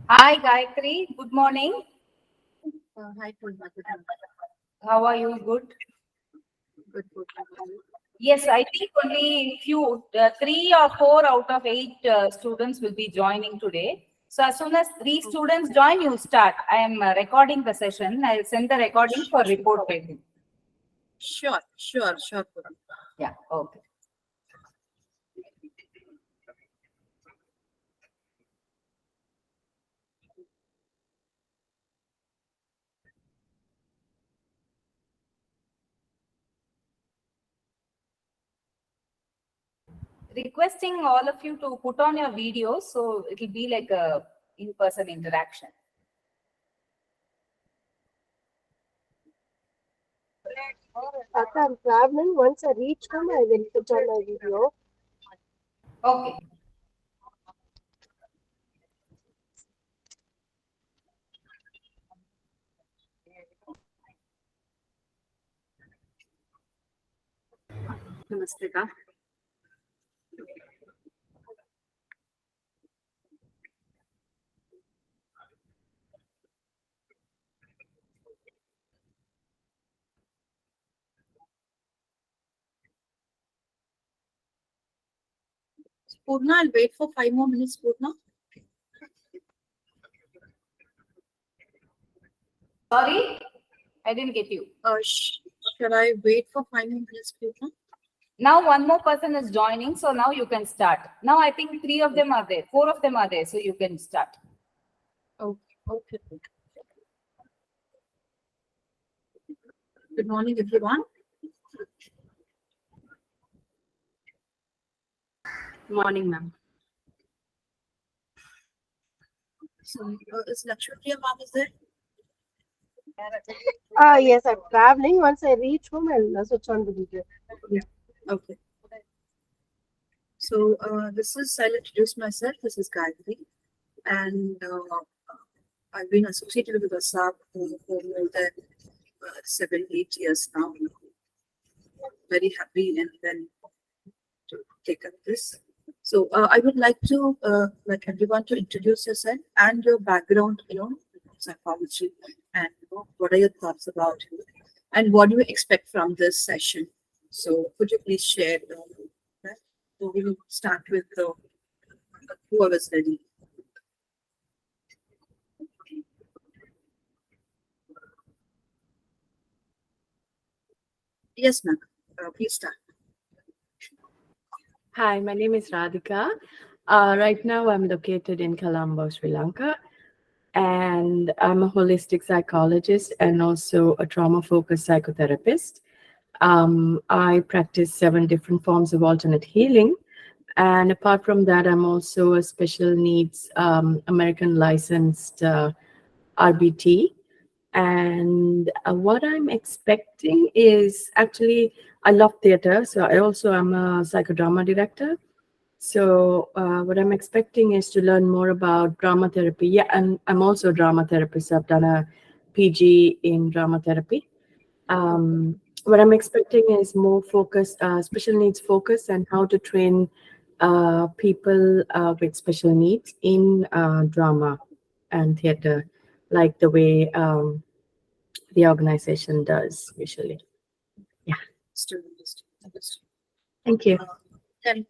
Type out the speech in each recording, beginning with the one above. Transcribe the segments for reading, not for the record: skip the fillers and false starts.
Hi, Gayatri. Good morning. Hi, Purna. How are you? Good. Good. Yes, I think only few, 3 or 4 out of 8 students will be joining today. So as soon as 3 students join, you start. I am recording the session. I'll send the recording for report writing. Sure, Purna. Yeah. Okay. Requesting all of you to put on your videos, so it will be like a in-person interaction. After I'm traveling, once I reach home, I will put on my video. Okay. Namaste, ka. Purna, I'll wait for 5 more minutes, Purna. Sorry, I didn't get you. Shall I wait for 5 more minutes, Purna? Now one more person is joining, so now you can start. Now I think 3 of them are there, 4 of them are there, so you can start. Okay. Good morning, everyone. Morning, ma'am. So, is Lakshmi ma'am is there? Yes, I'm traveling. Once I reach home, I'll switch on the video. Okay. So, I'll introduce myself. This is Gayatri. And I've been associated with ASAP for more than 7-8 years now. Very happy and then to take up this. So I would like to like everyone to introduce yourself and your background, psychology, and what are your thoughts about it, and what do you expect from this session. So could you please share? That? So we will start with whoever's ready. Yes, ma'am. Please start. Hi, my name is Radhika. Right now, I'm located in Colombo, Sri Lanka, and I'm a holistic psychologist and also a trauma focused psychotherapist. I practice 7 different forms of alternate healing. And apart from that, I'm also a special needs American licensed RBT. And what I'm expecting is actually, I love theater. So I also am a psychodrama director. So what I'm expecting is to learn more about drama therapy. Yeah, and I'm also a drama therapist. I've done a PG in drama therapy. What I'm expecting is more focus, special needs focus, and how to train people with special needs in drama and theater, like the way the organization does usually. Yeah. Understood. Thank you. Then,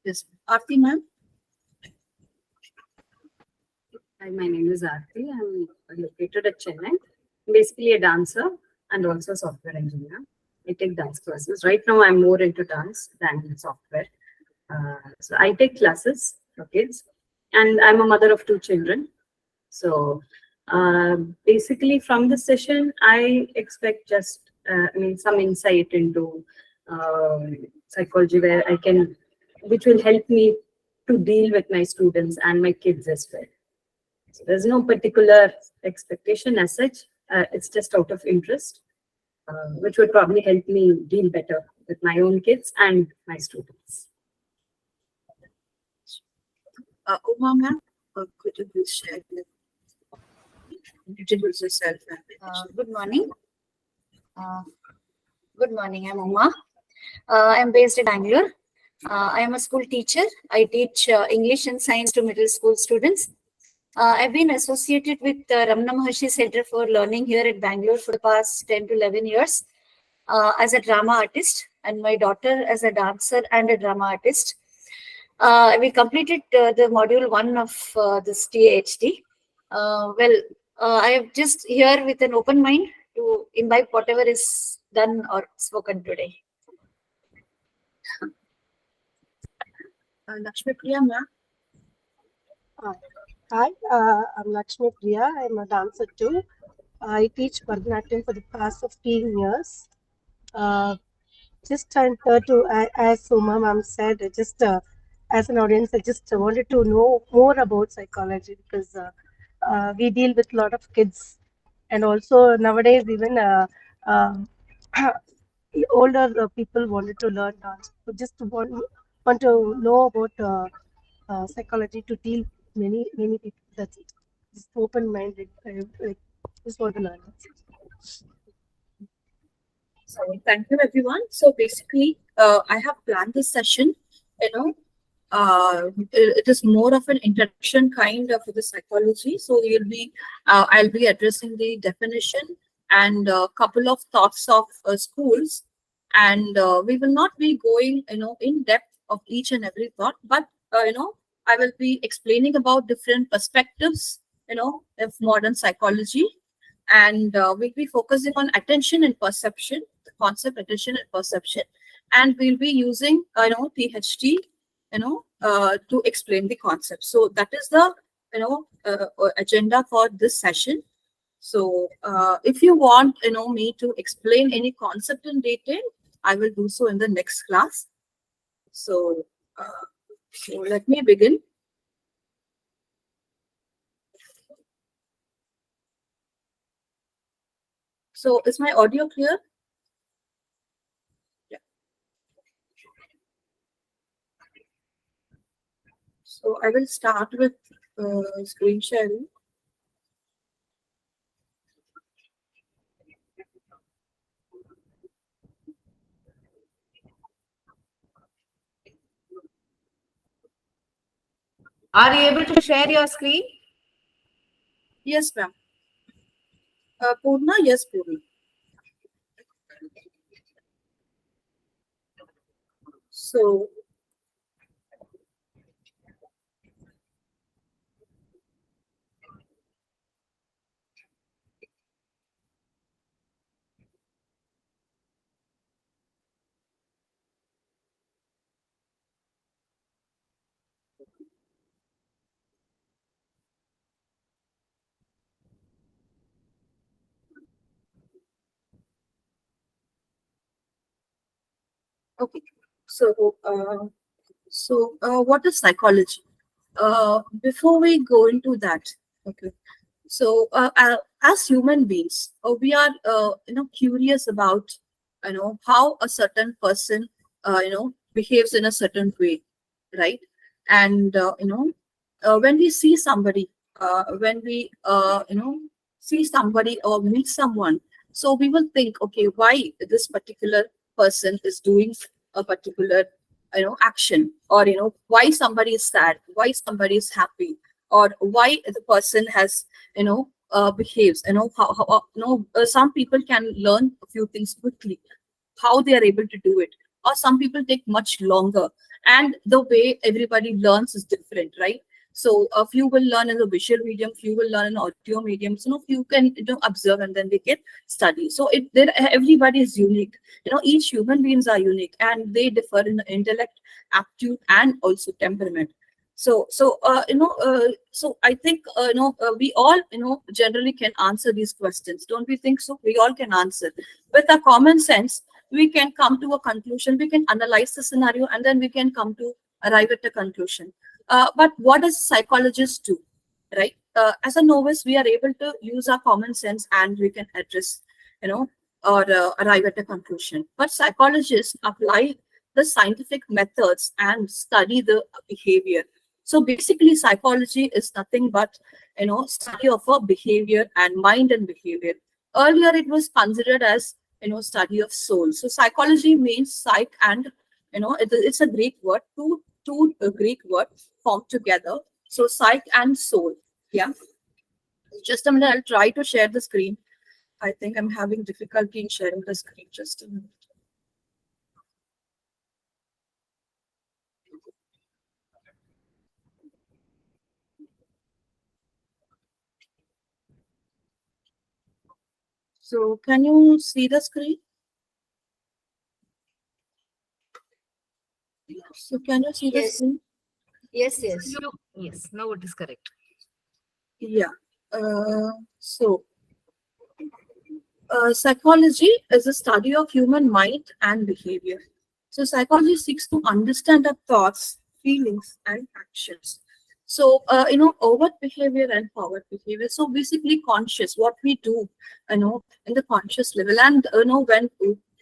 yes, Aarti, ma'am. Hi, my name is Aarti. I'm located at Chennai. I'm basically a dancer and also a software engineer. I take dance classes. Right now, I'm more into dance than software. So I take classes for kids, and I'm a mother of 2 children. So basically, from this session, I expect just some insight into psychology where I can, which will help me to deal with my students and my kids as well. So there's no particular expectation as such. It's just out of interest, which would probably help me deal better with my own kids and my students. Uma, ma'am, could you please share? Introduce yourself. Good morning. Good morning. I'm Uma. I'm based in Bangalore. I am a school teacher. I teach English and science to middle school students. I've been associated with Ramana Maharshi Center for Learning here at Bangalore for the past 10 to 11 years as a drama artist, and my daughter as a dancer and a drama artist. We completed the module 1 of this TAHD. I am just here with an open mind to imbibe whatever is done or spoken today. Lakshmi Priya, ma'am. Hi, I'm Lakshmi Priya. I'm a dancer too. I teach Bharatanatyam for the past 15 years. Just trying as Suma ma'am said, as an audience, I just wanted to know more about psychology because we deal with a lot of kids, and also nowadays even older people wanted to learn dance. So just want to know about psychology to deal many people. That's it. Just open minded. Like just want to learn. That's it. So thank you, everyone. So basically, I have planned this session. You know, it is more of an introduction kind of the psychology. So I'll be addressing the definition and a couple of thoughts of schools, and we will not be going, in depth of each and every thought, but I will be explaining about different perspectives, of modern psychology, and we'll be focusing on attention and perception, the concept attention and perception, and we'll be using THD to explain the concept. So that is the agenda for this session. So if you want me to explain any concept in detail, I will do so in the next class. So let me begin. So is my audio clear? Yeah. So I will start with screen sharing. Are you able to share your screen? Yes, ma'am. Purna, yes, Purna. So okay. So what is psychology? Before we go into that, okay. So as human beings, we are curious about how a certain person behaves in a certain way, right? And when we see somebody, when we see somebody or meet someone, so we will think, okay, why this particular person is doing a particular action, or why somebody is sad, why somebody is happy, or why the person has behaves, some people can learn a few things quickly, how they are able to do it, or some people take much longer, and the way everybody learns is different, right? So a few will learn in a visual medium, few will learn in audio medium, so few can observe and then they can study. So everybody is unique, each human beings are unique and they differ in intellect, aptitude, and also temperament. So I think we all generally can answer these questions, don't we think so? We all can answer with a common sense. We can come to a conclusion, we can analyze the scenario, and then we can come to arrive at a conclusion. But what does psychologists do, right? As a novice, we are able to use our common sense and we can address, or arrive at a conclusion. But psychologists apply the scientific methods and study the behavior. So basically, psychology is nothing but, study of a behavior and mind and behavior. Earlier, it was considered as, study of soul. So psychology means psych and, it's a Greek word, two Greek words formed together. So psych and soul. Yeah. Just a minute, I'll try to share the screen. I think I'm having difficulty in sharing the screen. Just a minute. So can you see the screen? So can you see the Yes. screen? Yes, yes. Yes, now it is correct. Yeah. So psychology is the study of human mind and behavior. So psychology seeks to understand our thoughts, feelings, and actions. So overt behavior and forward behavior. So basically, conscious what we do, in the conscious level, and when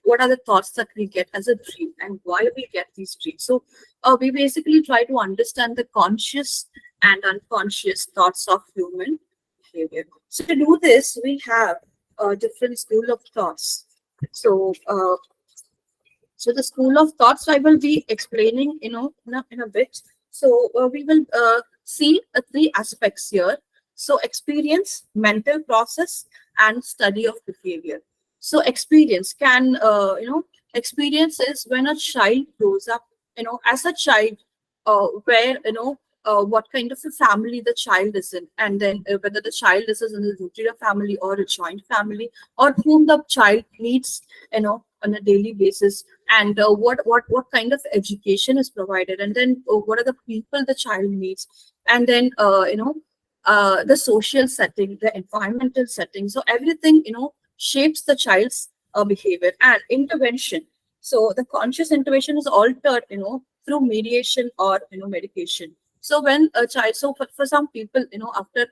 what are the thoughts that we get as a dream and why we get these dreams. So we basically try to understand the conscious and unconscious thoughts of human behavior. So to do this, we have a different school of thoughts. So, the school of thoughts I will be explaining, in a bit. So, we will see three aspects here. So, experience, mental process, and study of behavior. So, experience can, experience is when a child grows up, as a child, where, what kind of a family the child is in, and then whether the child is in a nuclear family or a joint family, or whom the child needs, on a daily basis, and what kind of education is provided, and then what are the people the child needs, and then the social setting, the environmental setting. So everything shapes the child's behavior and intervention. So the conscious intervention is altered, through mediation or medication. So when a child, so for some people, after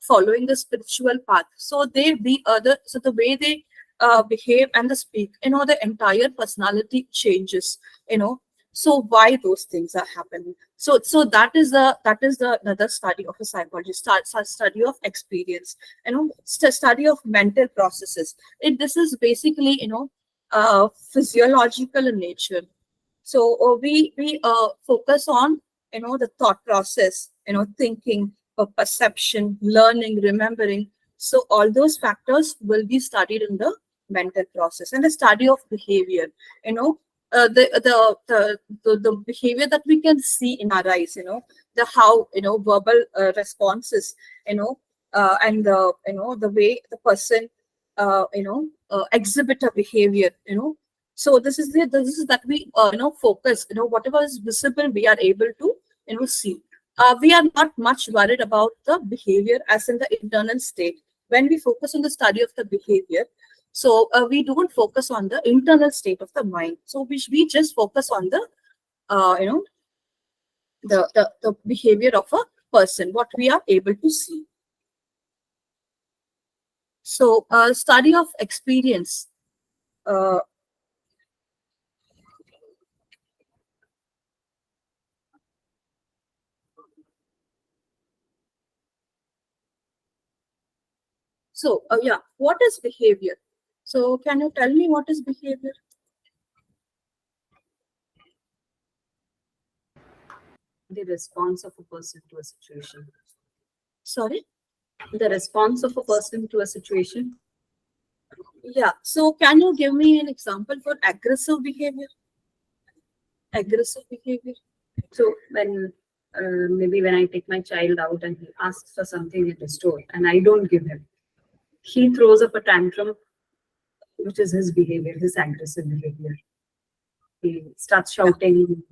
following the spiritual path, so they be other, so the way they behave and the speak, the entire personality changes, so why those things are happening. So that is the another study of a psychology, study of experience, study of mental processes. This is basically physiological in nature. So we focus on the thought process, thinking, perception, learning, remembering. So all those factors will be studied in the mental process, and the study of behavior. You know, the behavior that we can see in our eyes. The how verbal responses. And the way the person exhibit a behavior. So this is that we focus, whatever is visible we are able to see. We are not much worried about the behavior as in the internal state. When we focus on the study of the behavior, so we don't focus on the internal state of the mind. So we just focus on the you know the behavior of a person, what we are able to see. So study of experience. Uh, yeah, what is behavior? So can you tell me what is behavior? The response of a person to a situation. Sorry. The response of a person to a situation. Yeah. So can you give me an example for aggressive behavior? Aggressive behavior. So when maybe when I take my child out and he asks for something at the store and I don't give him, he throws up a tantrum, which is his behavior, his aggressive behavior. He starts shouting.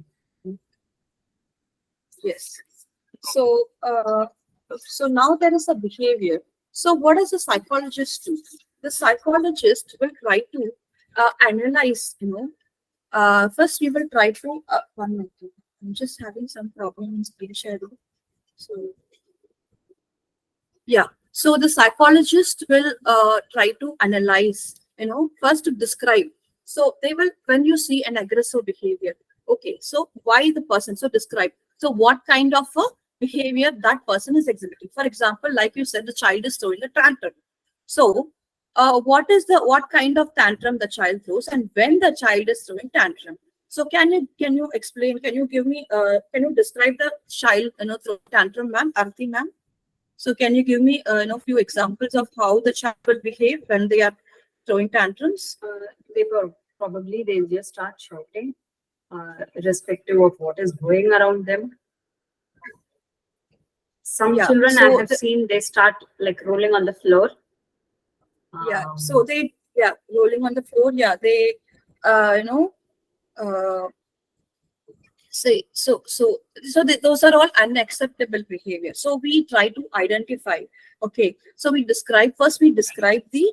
Yes. So so now there is a behavior. So what does the psychologist do? The psychologist will try to analyze. First we will try to 1 minute. I'm just having some problem in screen sharing. So yeah. So the psychologist will try to analyze, first to describe. So they will, when you see an aggressive behavior, okay, so why the person? So describe. So what kind of a behavior that person is exhibiting? For example, like you said, the child is throwing a tantrum. So what kind of tantrum the child throws, and when the child is throwing tantrum? So can you explain? Can you give me? Can you describe the child throwing tantrum, ma'am? Arti, ma'am? So can you give me, few examples of how the child will behave when they are throwing tantrums? They were probably they'll just start shouting, irrespective of what is going around them. Some Yeah, children I so have seen they start like rolling on the floor. yeah, so rolling on the floor. Yeah, they, you know, uh, those are all unacceptable behavior. So we try to identify. Okay, so we describe the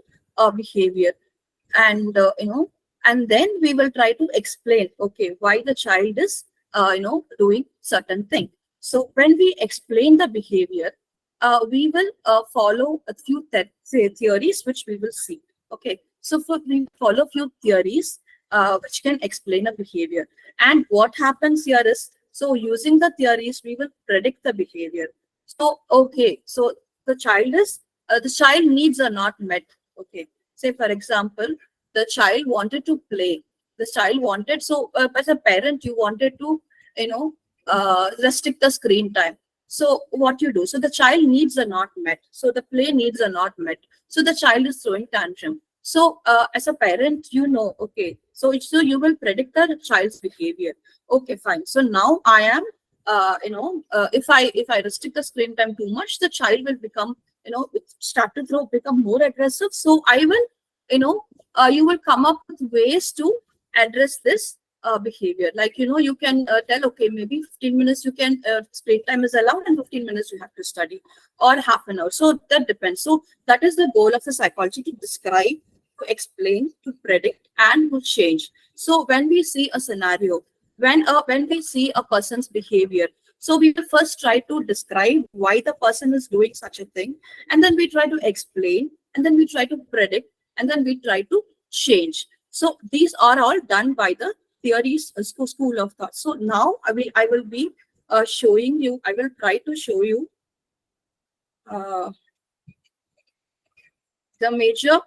behavior, and and then we will try to explain, okay, why the child is doing certain thing. So when we explain the behavior, we will follow a few theories which we will see. Okay, so we follow few theories which can explain a behavior. And what happens here is, so using the theories we will predict the behavior. So okay, so the child needs are not met. Okay, say for example, the child wanted to play. The child wanted, so as a parent you wanted to you know restrict the screen time. So what you do, so the child needs are not met, so the play needs are not met, so the child is throwing tantrum. So as a parent, okay, so you will predict the child's behavior. Okay, fine. So now I am if I restrict the screen time too much, the child will become, start to become more aggressive. So I will, you will come up with ways to address this behavior. Like, you can tell, okay, maybe 15 minutes you can, screen time is allowed, and 15 minutes you have to study, or half an hour. So that depends. So that is the goal of the psychology, to describe, to explain, to predict, and to change. So when we see a scenario, when we see a person's behavior, so we will first try to describe why the person is doing such a thing, and then we try to explain, and then we try to predict, and then we try to change. So these are all done by the theories school of thought. So now I will be showing you. I will try to show you the major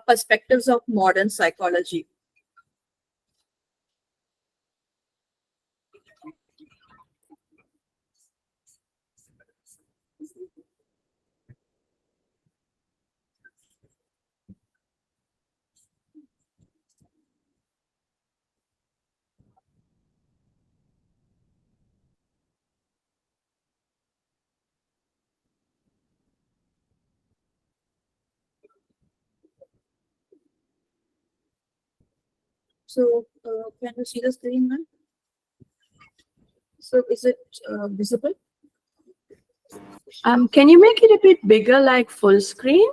perspectives of modern psychology. So can you see the screen now? So is it visible? Can you make it a bit bigger, like full screen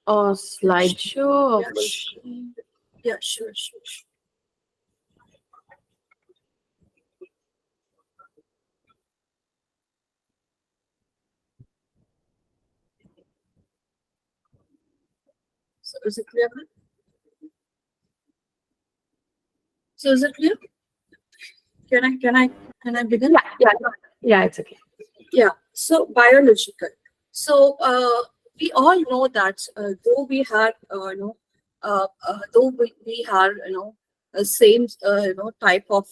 or slideshow or Yeah, full screen? Yeah, sure. So is it clear? So is it clear? Can I begin? Yeah, it's okay. Yeah. So biological. So we all know that though we had though we are same type of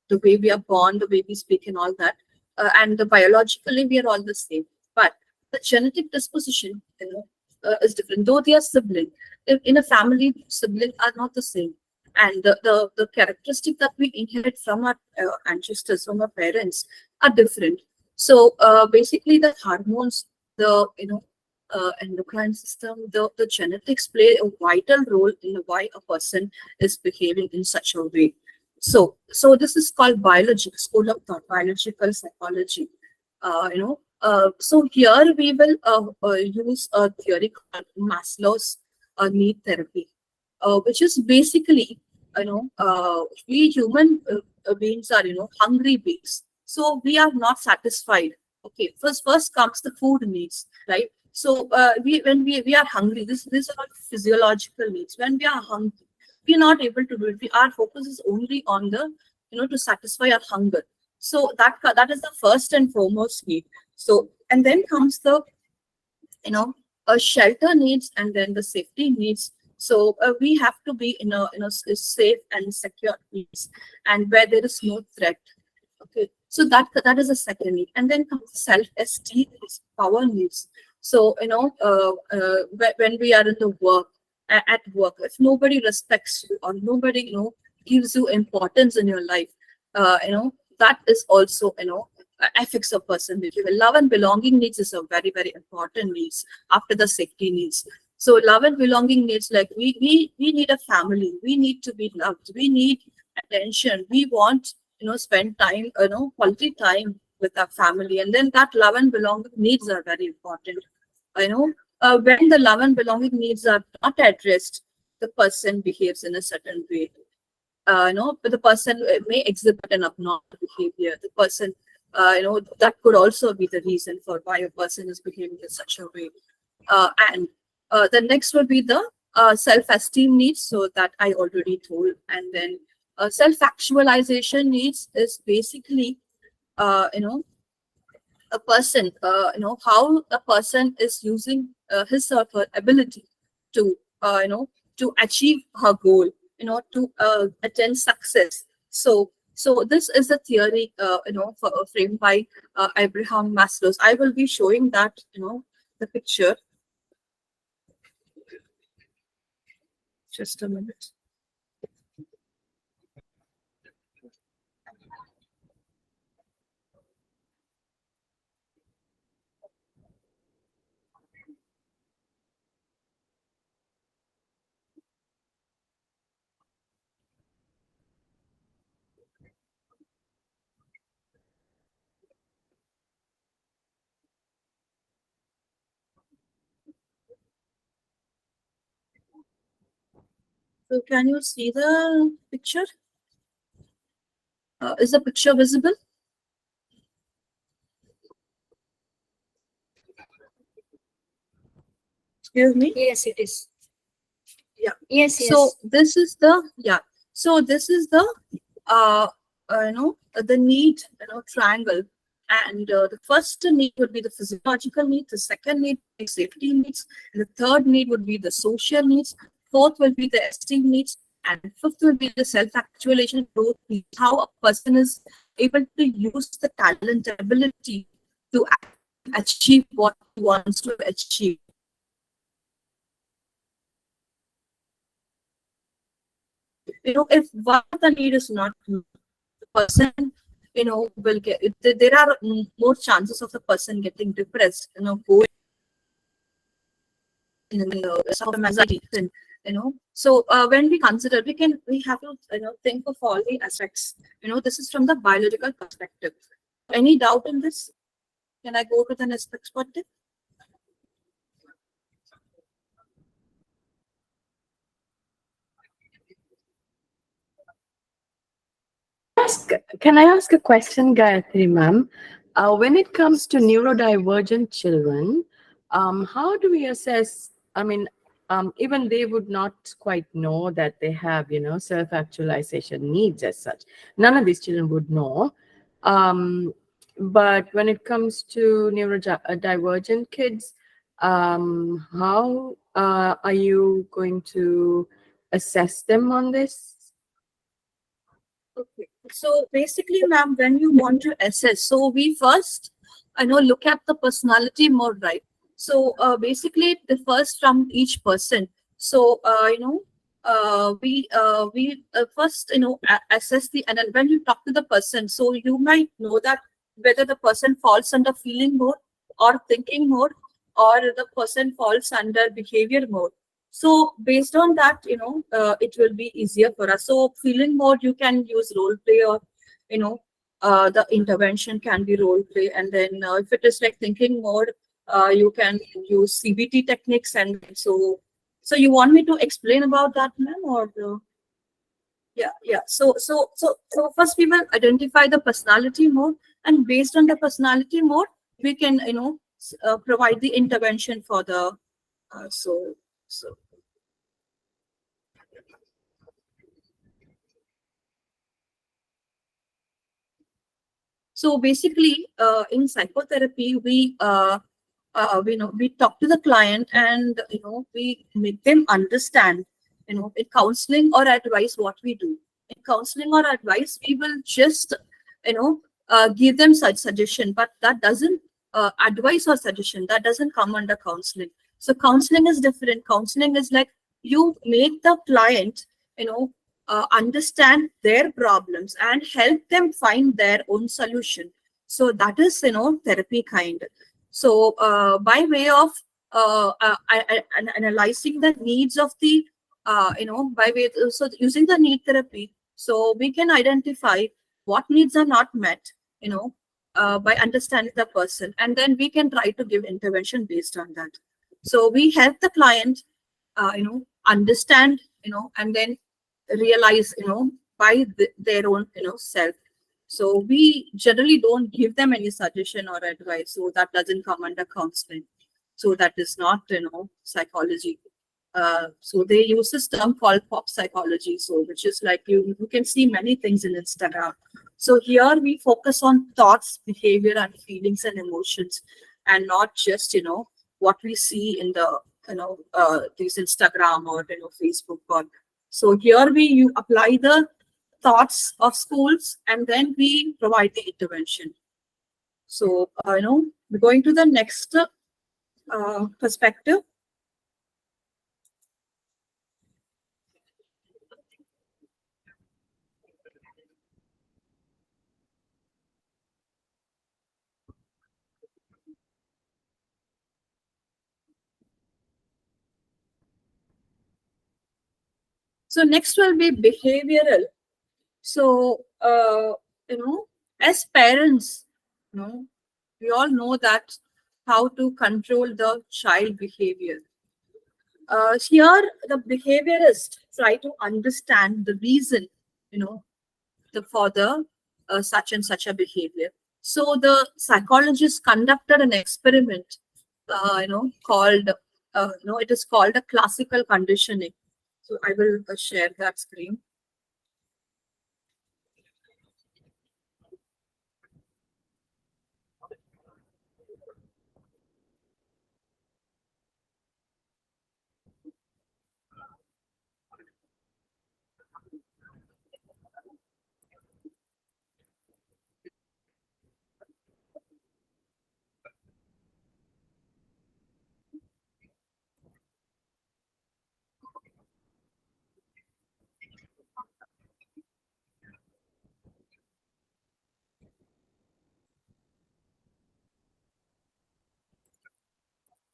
the way we are born, the way we speak, and all that, and the biologically we are all the same, but the genetic disposition is different. Though they are sibling, in a family, siblings are not the same, and the characteristic that we inherit from our ancestors, from our parents, are different. So basically, the hormones, the endocrine system, the genetics play a vital role in why a person is behaving in such a way. So this is called biology, school of thought, biological psychology. So here we will use a theory called Maslow's need therapy, which is basically, we human beings are, hungry beings. So we are not satisfied. Okay, first comes the food needs, right? So when we are hungry, these are all physiological needs. When we are hungry, we are not able to do it. Our focus is only on the, to satisfy our hunger. So that is the first and foremost need. So, and then comes the, shelter needs, and then the safety needs. So we have to be in a safe and secure place, and where there is no threat. Okay, so that is the second need, and then comes self-esteem, is power needs. So when we are in the work, at work, if nobody respects you or nobody gives you importance in your life, that is also affects a person behavior. Love and belonging needs is a very very important needs after the safety needs. So love and belonging needs, like we need a family, we need to be loved, we need attention, we want spend time, quality time with our family, and then that love and belonging needs are very important. you know when the love and belonging needs are not addressed, the person behaves in a certain way. But the person may exhibit an abnormal behavior. The person, that could also be the reason for why a person is behaving in such a way. And the next would be the self-esteem needs, so that I already told. And then self-actualization needs is basically, a person, how a person is using his or her ability to, to achieve her goal, to attain success. So this is a theory, framed by Abraham Maslow. I will be showing that, the picture. Just a minute. So can you see the picture? Is the picture visible? Excuse me? Yes, it is. Yeah. Yes, yes. So this is the, yeah. So this is the, the need, triangle. And the first need would be the physiological need. The second need is safety needs. And the third need would be the social needs. Fourth will be the esteem needs. And fifth will be the self-actualization growth needs. How a person is able to use the talent, ability to achieve what he wants to achieve. If one of the need is not met, the person, will get, there are more chances of the person getting depressed, going in some anxiety, and, so when we consider, we have to, think of all the aspects. This is from the biological perspective. Any doubt in this? Can I go to the next perspective? Can I ask a question, Gayatri ma'am? When it comes to neurodivergent children, how do we assess? I mean, even they would not quite know that they have, self-actualization needs as such. None of these children would know. But when it comes to neurodivergent kids, how are you going to assess them on this? Okay. So basically, ma'am, when you want to assess, so we first, look at the personality mode, right? So basically, it differs from each person. So we first assess the, and then when you talk to the person, so you might know that whether the person falls under feeling mode or thinking mode, or the person falls under behavior mode. So based on that, it will be easier for us. So feeling mode, you can use role play, or, the intervention can be role play. And then if it is like thinking mode, you can use CBT techniques. And so you want me to explain about that, ma'am, or? Yeah. So first we will identify the personality mode, and based on the personality mode, we can, provide the intervention for the, so. So basically, in psychotherapy, we talk to the client, and we make them understand. In counseling or advice, what we do. In counseling or advice, we will just give them such suggestion, but that doesn't advice or suggestion, that doesn't come under counseling. So counseling is different. Counseling is like you make the client, understand their problems and help them find their own solution. So that is, therapy kind. So by way of analyzing the needs of the, by way, so using the need therapy, so we can identify what needs are not met, by understanding the person, and then we can try to give intervention based on that. So we help the client, understand, and then realize, by their own, self. So we generally don't give them any suggestion or advice. So that doesn't come under counseling. So that is not, psychology. So they use this term called pop psychology. So which is like you can see many things in Instagram. So here we focus on thoughts, behavior, and feelings and emotions, and not just, what we see in the, these Instagram or, Facebook. Or so here you apply the thoughts of schools and then we provide the intervention. So, we're going to the next perspective. So next will be behavioral. So, as parents, we all know that how to control the child behavior. Here, the behaviorist try to understand the reason, for the such and such a behavior. So the psychologist conducted an experiment, called, it is called a classical conditioning. So I will share that screen.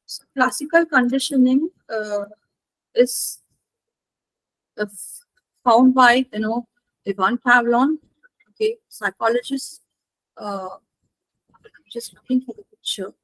So classical conditioning is uh, found by, Ivan Pavlon, okay, psychologist. Just looking for the picture.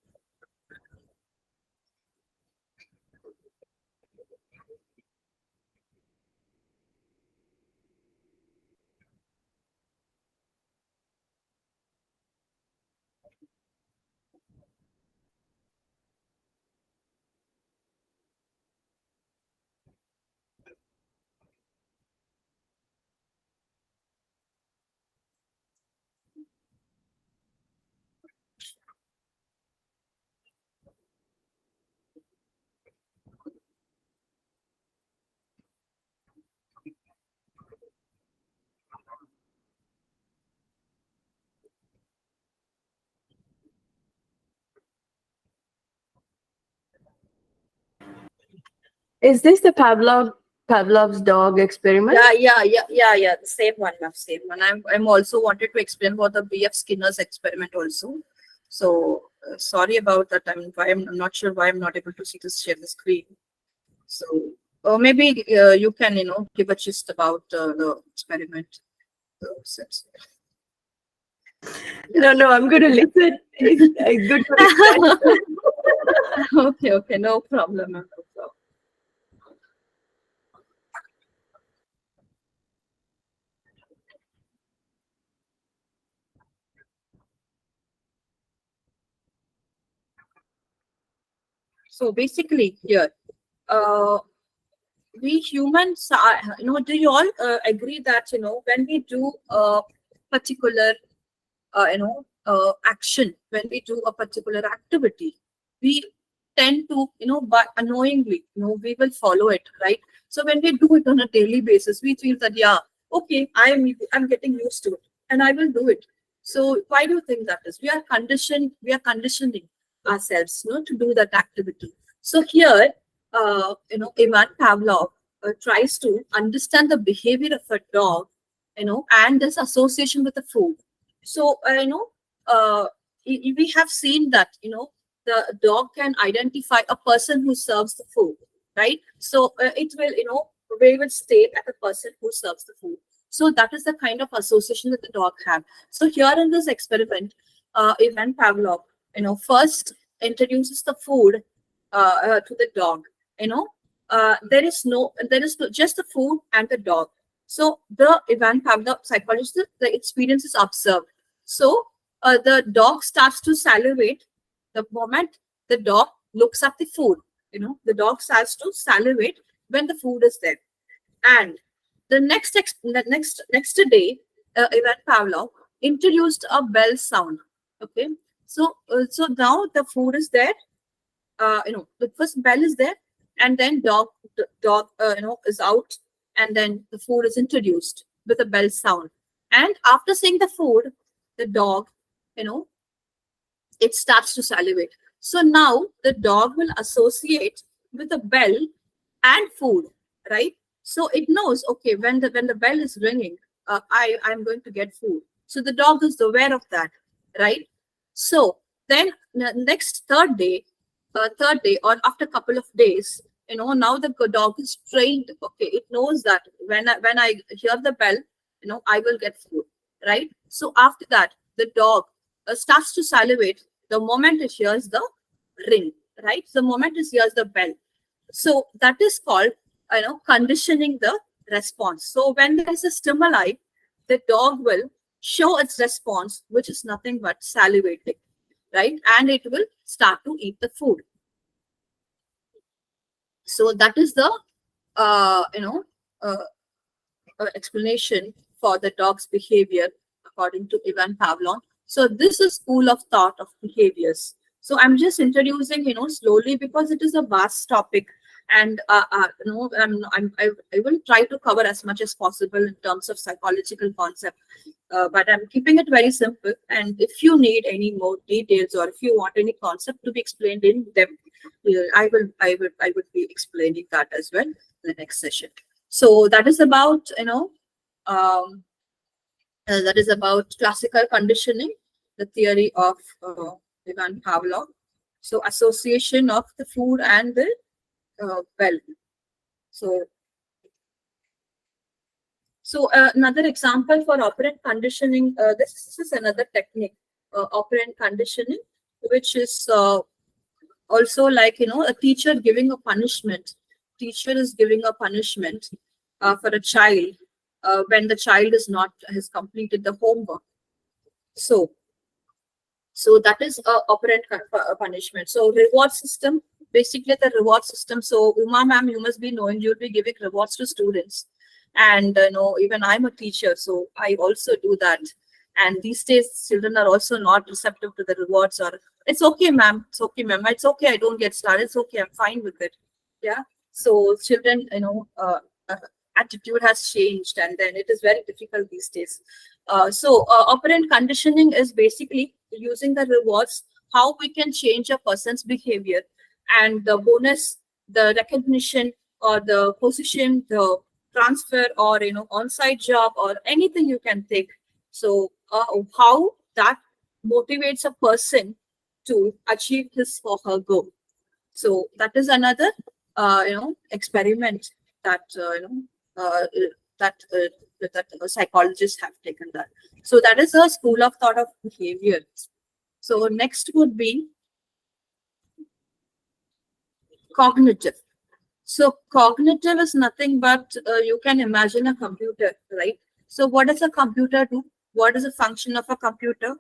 Is this the Pavlov's dog experiment? Yeah. The same one, ma'am. Same one. I'm also wanted to explain about the B.F. Skinner's experiment also. So sorry about that. I'm not sure why I'm not able to share the screen. So maybe you can, give a gist about the experiment. No, I'm going to listen. It's good for Okay, no problem, ma'am. No problem. So basically here, we humans are, do you all agree that, when we do a particular, action, when we do a particular activity, we tend to, by unknowingly, we will follow it, right? So when we do it on a daily basis, we feel that, yeah, okay, I'm getting used to it and I will do it. So why do you think that is? We are conditioning ourselves, to do that activity. So here, Ivan Pavlov tries to understand the behavior of a dog, and this association with the food. So, we have seen that, the dog can identify a person who serves the food, right? So it will, we will stay at the person who serves the food. So that is the kind of association that the dog have. So here in this experiment, Ivan Pavlov, first introduces the food to the dog. There is no, just the food and the dog. So the Ivan Pavlov psychologist, the experience is observed. So the dog starts to salivate the moment the dog looks at the food. The dog starts to salivate when the food is there. And the next day, Ivan Pavlov introduced a bell sound. Okay, so now the food is there. The first bell is there, and then dog is out, and then the food is introduced with a bell sound. And after seeing the food, the dog, it starts to salivate. So now the dog will associate with the bell and food, right? So it knows, okay, when the bell is ringing, I'm going to get food. So the dog is aware of that, right? So then the next third day or after a couple of days, now the dog is trained. Okay, it knows that when I hear the bell, I will get food, right? So after that, the dog starts to salivate the moment it hears the ring, right? The moment it hears the bell. So that is called, conditioning the response. So when there is a stimuli, the dog will show its response, which is nothing but salivating, right? And it will start to eat the food. So that is the, explanation for the dog's behavior according to Ivan Pavlov. So this is school of thought of behaviors. So I'm just introducing, slowly, because it is a vast topic, and I will try to cover as much as possible in terms of psychological concept, but I'm keeping it very simple. And if you need any more details, or if you want any concept to be explained in depth, I would be explaining that as well in the next session. So that is about, that is about classical conditioning, the theory of Ivan Pavlov. So association of the food and the bell. So another example for operant conditioning, this is another technique, operant conditioning, which is also like, a teacher giving a punishment. Teacher is giving a punishment for a child when the child has completed the homework. So that is operant punishment. So reward system, basically the reward system. So Uma ma'am, you must be knowing, you'll be giving rewards to students. And even I'm a teacher, so I also do that. And these days, children are also not receptive to the rewards, or it's okay, ma'am. It's okay, ma'am. It's okay. I don't get started. It's okay. I'm fine with it. Yeah. So children, attitude has changed, and then it is very difficult these days. So operant conditioning is basically using the rewards, how we can change a person's behavior, and the bonus, the recognition, or the position, the transfer, or on-site job, or anything you can take. So how that motivates a person to achieve his or her goal. So that is another experiment that that psychologists have taken that. So that is a school of thought of behavior. So next would be cognitive. So cognitive is nothing but you can imagine a computer, right? So what does a computer do? What is the function of a computer?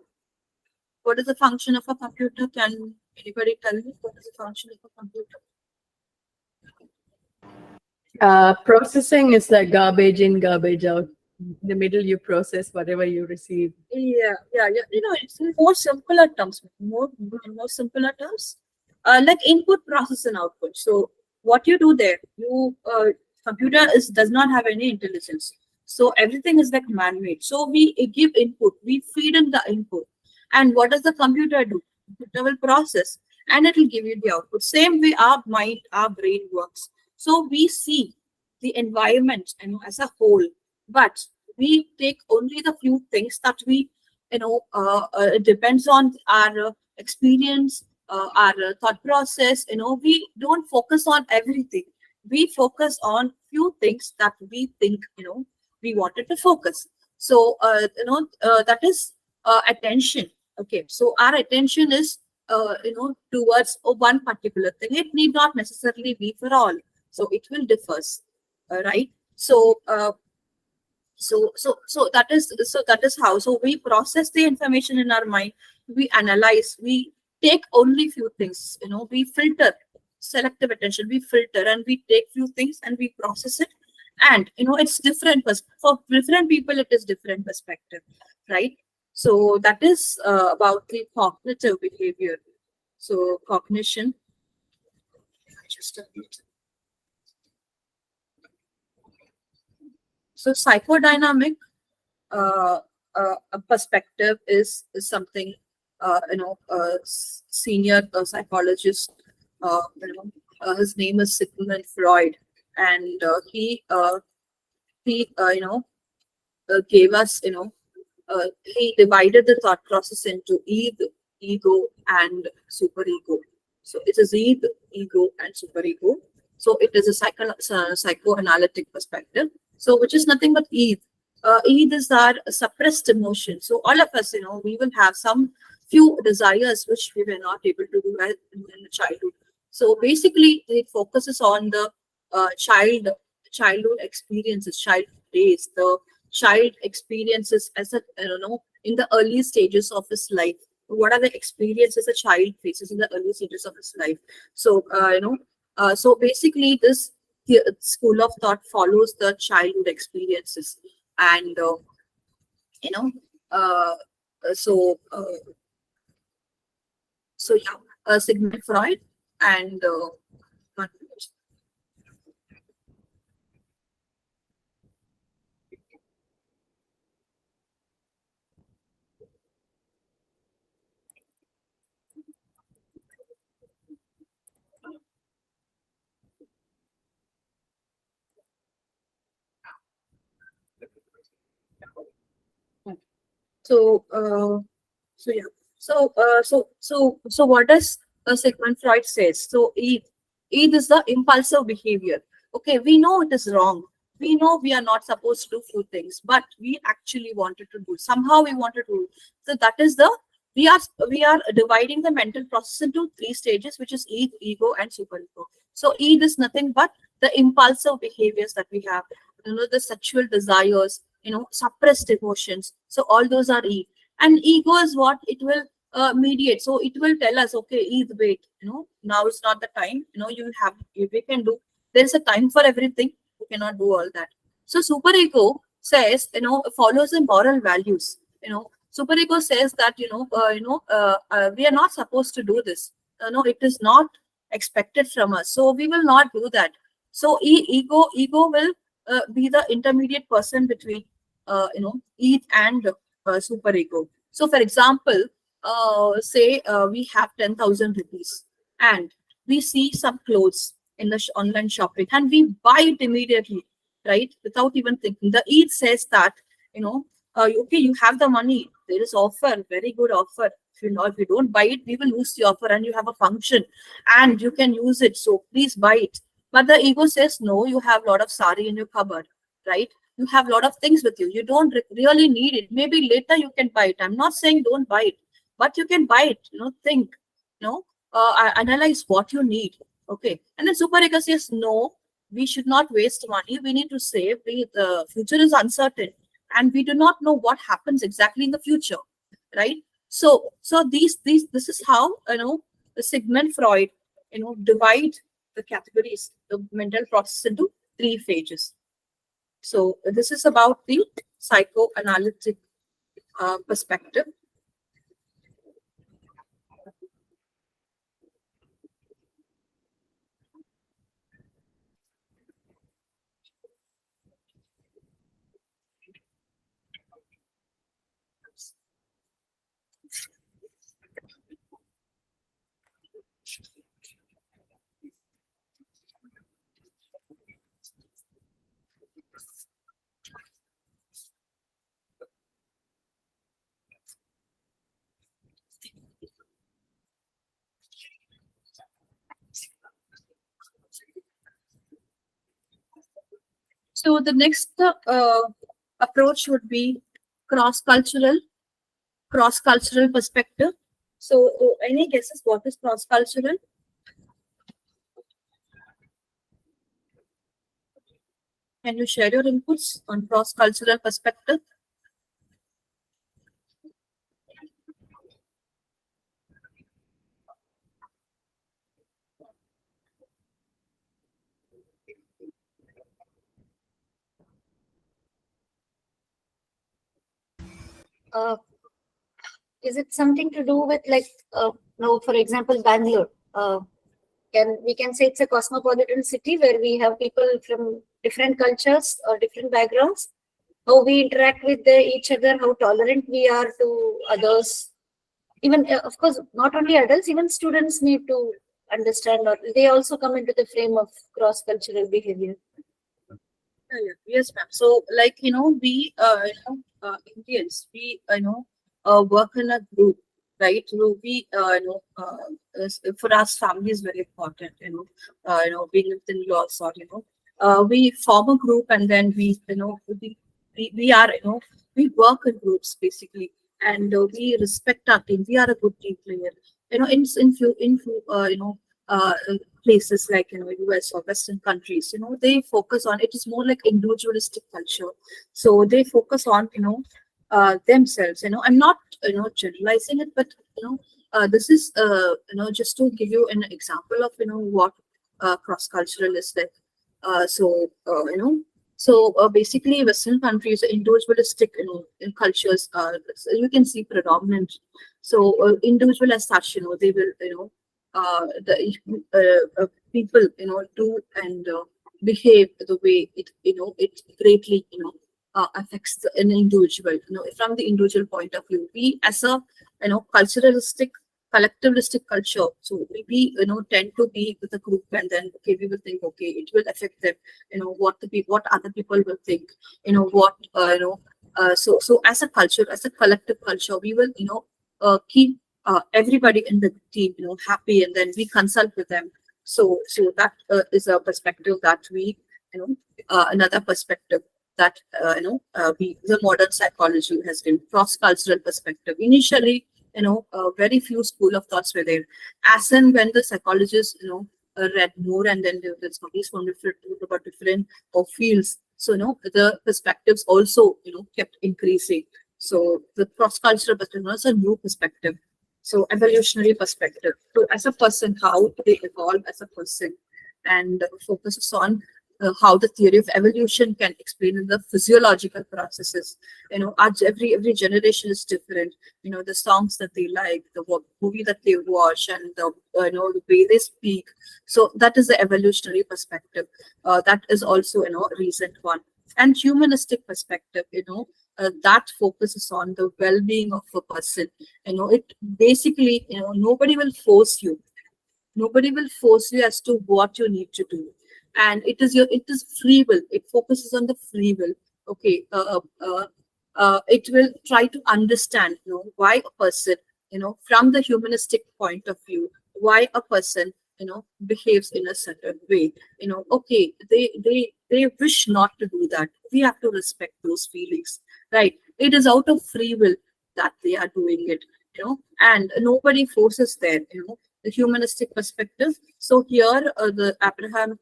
What is the function of a computer? Can anybody tell me what is the function of a computer? Processing is like garbage in, garbage out. In the middle, you process whatever you receive. Yeah. It's in more simpler terms. More simpler terms, like input, process, and output. So what you do there, computer does not have any intelligence. So everything is like man-made. So we give input, we feed in the input. And what does the computer do? Computer will process and it will give you the output. Same way our mind, our brain works. So we see the environment, as a whole, but we take only the few things that we, it depends on our experience, our thought process. We don't focus on everything. We focus on few things that we think, we wanted to focus. So, that is attention. Okay, so our attention is, towards one particular thing. It need not necessarily be for all. So it will differs, right? So that is how. So we process the information in our mind. We analyze. We take only few things. We filter, selective attention. We filter and we take few things and we process it. And it's different. For different people, it is different perspective, right? So that is about the cognitive behavior. So cognition. Just a minute. So psychodynamic perspective is something, senior psychologist, his name is Sigmund Freud, and he gave us, he divided the thought process into ego and superego. So it is ego and superego. So it is a psychoanalytic perspective. So which is nothing but id. Id is our suppressed emotion. So all of us, we will have some few desires which we were not able to do in the childhood. So basically, it focuses on the childhood experiences, childhood days, the child experiences as a, in the early stages of his life. What are the experiences a child faces in the early stages of his life? So so basically this the school of thought follows the childhood experiences. And you know uh, so yeah, Sigmund Freud and so so yeah. So what does Sigmund Freud says? So Eid is the impulsive behavior. Okay, we know it is wrong. We know we are not supposed to do few things, but we actually wanted to do. Somehow we wanted to do. So that is the we are dividing the mental process into three stages, which is Eid, ego, and superego. So Eid is nothing but the impulsive behaviors that we have. The sexual desires, suppressed emotions. So all those are Eid. And ego is what it will mediate. So it will tell us, okay, Eid, wait, now is not the time. We can do. There's a time for everything. We cannot do all that. So superego says, follows the moral values. Superego says that we are not supposed to do this. No, it is not expected from us. So we will not do that. So ego will be the intermediate person between Eid and superego. So, for example, say we have 10,000 rupees and we see some clothes in the online shopping and we buy it immediately, right? Without even thinking. The Eid says that, okay, you have the money. There is offer, very good offer. If you don't buy it, we will lose the offer and you have a function and you can use it. So please buy it. But the ego says, no, you have a lot of sari in your cupboard, right? You have a lot of things with you. You don't really need it. Maybe later you can buy it. I'm not saying don't buy it, but you can buy it. Think, analyze what you need. Okay. And then super ego says, no, we should not waste money. We need to save. The future is uncertain and we do not know what happens exactly in the future, right? So this is how, the Sigmund Freud, divide the categories, the mental process into three phases. So this is about the psychoanalytic perspective. So the next approach would be cross-cultural, cross-cultural perspective. So any guesses what is cross-cultural? Can you share your inputs on cross-cultural perspective? Uh, is it something to do with like, no, for example, Bangalore? We can say it's a cosmopolitan city where we have people from different cultures or different backgrounds. How we interact with each other, how tolerant we are to others. Even, of course, not only adults, even students need to understand, or they also come into the frame of cross-cultural behavior. Yes, ma'am. So, like, we, Indians, we, work in a group, right? So we, for us, family is very important, being with in-laws or, we form a group and then we are, we work in groups basically, and we respect our team. We are a good team player. Uh, Places like US or Western countries, they focus on it is more like individualistic culture. So they focus on themselves. I'm not generalizing it, but this is just to give you an example of what cross cultural is like. So basically Western countries individualistic in cultures so you can see predominant. So individual as such, they will people do and behave the way it greatly affects an individual, from the individual point of view. We as a culturalistic collectivistic culture, so we tend to be with a group, and then okay, we will think okay, it will affect them, what other people will think, what so as a culture, as a collective culture, we will keep everybody in the team happy, and then we consult with them. So that is a perspective that we another perspective that we the modern psychology has been cross cultural perspective. Initially, very few school of thoughts were there. As and when the psychologists read more, and then the studies from different fields, so the perspectives also kept increasing. So the cross cultural perspective is a new perspective. So evolutionary perspective. So as a person, how they evolve as a person, and focuses on how the theory of evolution can explain in the physiological processes. Every generation is different. The songs that they like, the movie that they watch, and the the way they speak. So that is the evolutionary perspective. That is also recent one. And humanistic perspective, that focuses on the well-being of a person. It basically, nobody will force you. Nobody will force you as to what you need to do, and it is free will. It focuses on the free will. Okay, it will try to understand, why a person, from the humanistic point of view, why a person, behaves in a certain way. Okay, they wish not to do that. We have to respect those feelings, right? It is out of free will that they are doing it, and nobody forces there, the humanistic perspective. So here, the Abraham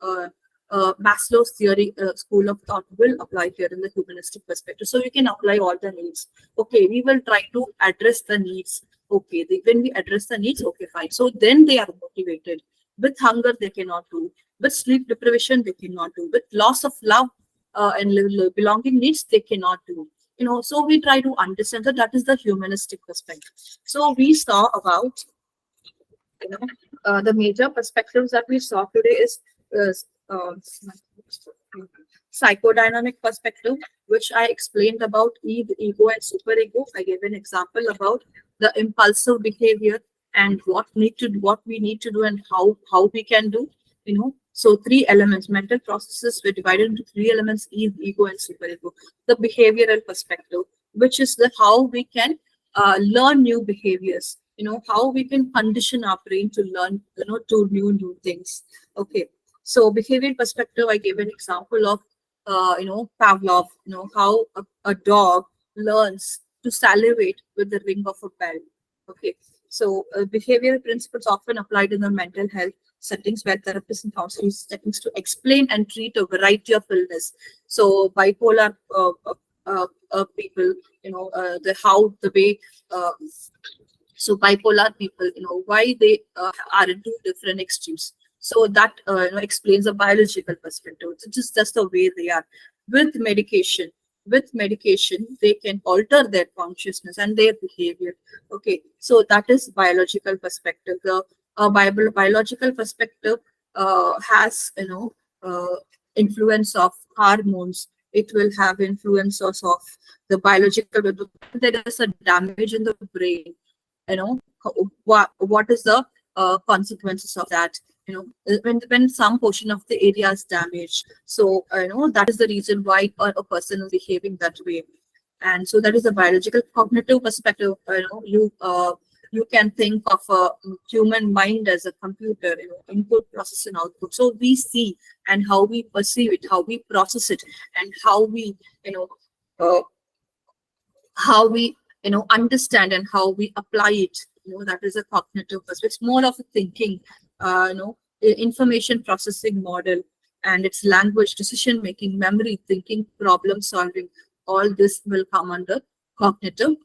Maslow's theory school of thought will apply here in the humanistic perspective. So you can apply all the needs. Okay, we will try to address the needs. Okay, when we address the needs, okay, fine. So then they are motivated. With hunger, they cannot do. With sleep deprivation, they cannot do. With loss of love and belonging needs, they cannot do. So we try to understand that is the humanistic perspective. So we saw about the major perspectives that we saw today is psychodynamic perspective, which I explained about ego and superego. I gave an example about the impulsive behavior and what we need to do and how we can do. So three elements, mental processes were divided into three elements: ego and superego. The behavioral perspective, which is the how we can learn new behaviors. How we can condition our brain to learn, to new things. Okay. So behavioral perspective, I gave an example of, Pavlov. How a dog learns to salivate with the ring of a bell. Okay. So behavioral principles often applied in the mental health settings where therapists and counselors settings to explain and treat a variety of illness. So bipolar people, the way, uh, so bipolar people, why they are in two different extremes. So that explains the biological perspective. It's just the way they are. With medication, they can alter their consciousness and their behavior. Okay, so that is biological perspective. The biological perspective has influence of hormones. It will have influences of the biological. There is a damage in the brain. What is the consequences of that? When some portion of the area is damaged, so that is the reason why a person is behaving that way. And so that is the biological cognitive perspective. You can think of a human mind as a computer, input, process, and output. So we see and how we perceive it, how we process it, and you know uh, how we understand and how we apply it. That is a cognitive perspective. It's more of a thinking, information processing model, and its language, decision making, memory, thinking, problem solving. All this will come under cognitive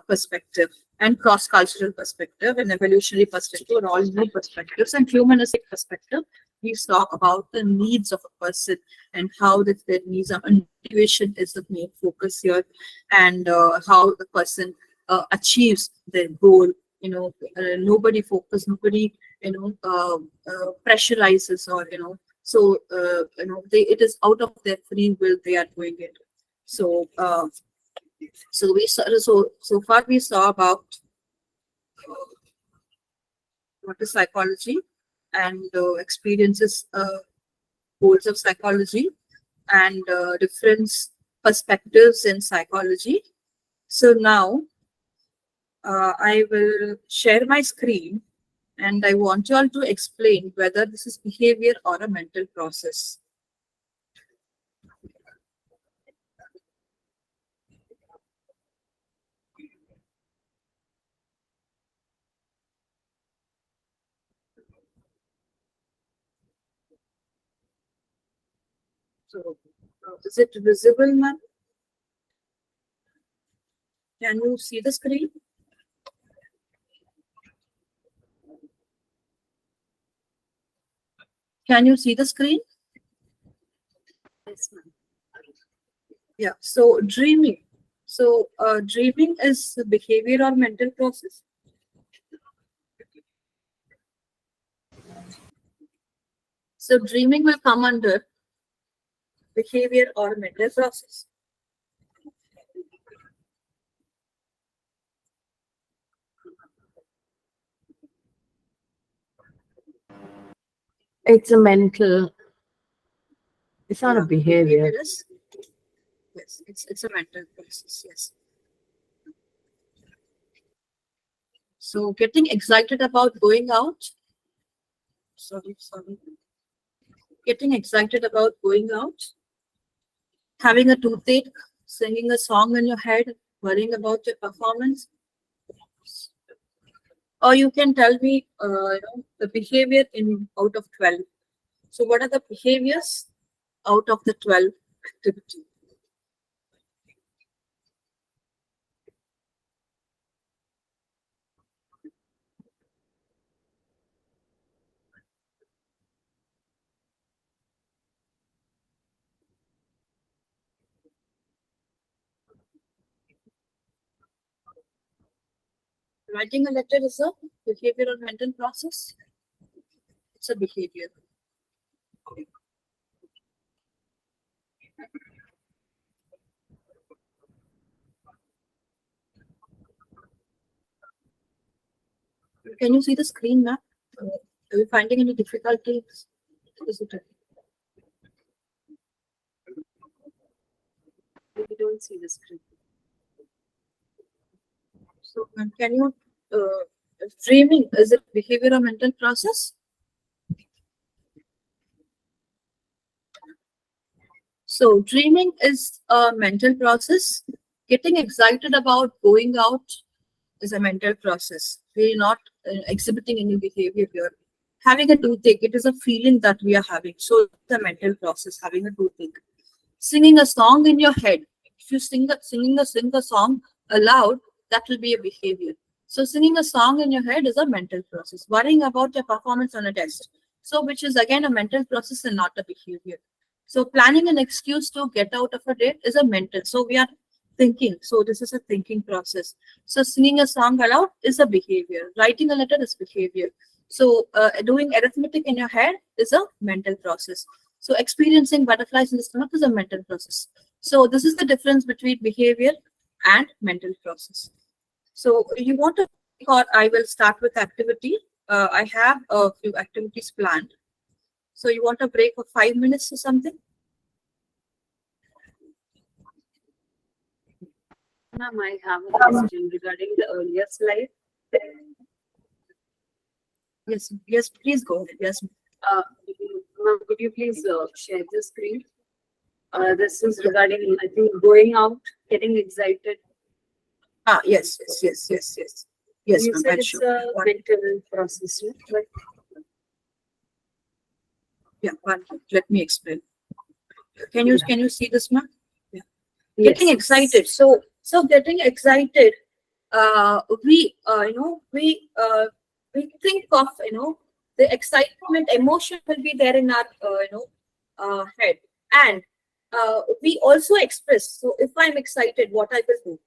perspective. And cross-cultural perspective and evolutionary perspective are all new perspectives. And humanistic perspective, we talk about the needs of a person and how their needs are. And motivation is the main focus here, and how the person achieves their goal. Nobody focus, nobody pressurizes, or it is out of their free will they are doing it. So so far we saw about what is psychology and experiences, goals of psychology, and different perspectives in psychology. So now I will share my screen, and I want you all to explain whether this is behavior or a mental process. So is it visible, ma'am? Can you see the screen? Can you see the screen? Yes, ma'am. Yeah. So dreaming. So dreaming is a behavior or mental process. So dreaming will come under behavior or mental process. It's a mental, it's not a Yeah, behavior. is, yes, it's a mental process. Yes. So getting excited about going out. Sorry. Getting excited about going out, having a toothache, singing a song in your head, worrying about your performance. Or you can tell me, the behavior in out of 12. So what are the behaviors out of the 12 activity? Writing a letter is a behavior or mental process. It's a behavior. Can you see the screen map? Are you finding any difficulties? Is it? We don't see the screen. So, ma'am, can you, dreaming, is it behavior or mental process? So, dreaming is a mental process. Getting excited about going out is a mental process. We're not exhibiting any behavior here. Having a toothache, it is a feeling that we are having. So, it's a mental process, having a toothache. Singing a song in your head. If you sing a song aloud, that will be a behavior. So singing a song in your head is a mental process. Worrying about your performance on a test. So which is again a mental process and not a behavior. So planning an excuse to get out of a date is a mental. So we are thinking. So this is a thinking process. So singing a song aloud is a behavior. Writing a letter is behavior. So doing arithmetic in your head is a mental process. So experiencing butterflies in the stomach is a mental process. So this is the difference between behavior and mental process. So you want to, or I will start with activity. I have a few activities planned. So you want a break for 5 minutes or something? Ma'am, I have a question regarding the earlier slide. Yes, yes, please go ahead. Yes. Uh, Ma'am, could you please share the screen? This is regarding, I think, going out, getting excited. Yes, yes, yes, yes, yes. Yes, You ma'am, said I'll it's show. a mental process, right? Yeah, one minute. Let me explain. Can you see this, ma'am? Yes. Getting excited. So getting excited, we think of, the excitement, emotion will be there in our, head. And we also express. So if I'm excited, what I will do,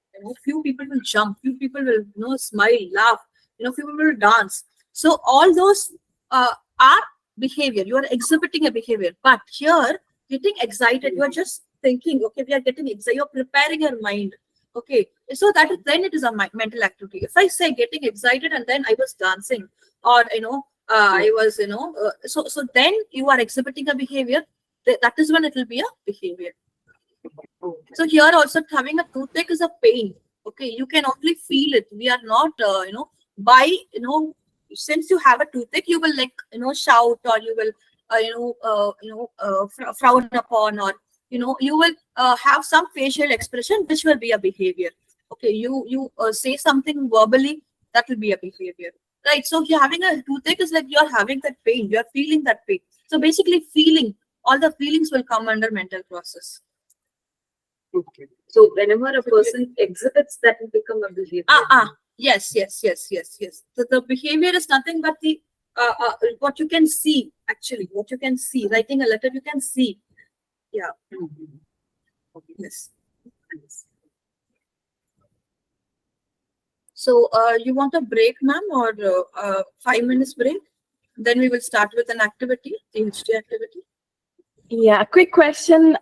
few people will jump, few people will, smile, laugh, few people will dance. So all those are behavior. You are exhibiting a behavior. But here, getting excited, you are just thinking, okay, we are getting excited. You're preparing your mind. Okay, so that is, then it is a mental activity. If I say getting excited and then I was dancing, or I was, so then you are exhibiting a behavior. That is when it will be a behavior. So here also having a toothache is a pain. Okay, you can only feel it. We are not, by, since you have a toothache, you will like, shout, or you will, frown upon, or, you will have some facial expression, which will be a behavior. Okay, you say something verbally, that will be a behavior. Right. So if you're having a toothache, is like you're having that pain. You're feeling that pain. So basically feeling, all the feelings will come under mental process. Okay. So whenever a person exhibits, that will become a behavior. Yes. So the behavior is nothing but the what you can see, actually, what you can see. Writing a letter, you can see. Yeah. Okay. Yes. So you want a break, ma'am, or 5 minutes break? Then we will start with an activity, THD activity. Yeah, quick question.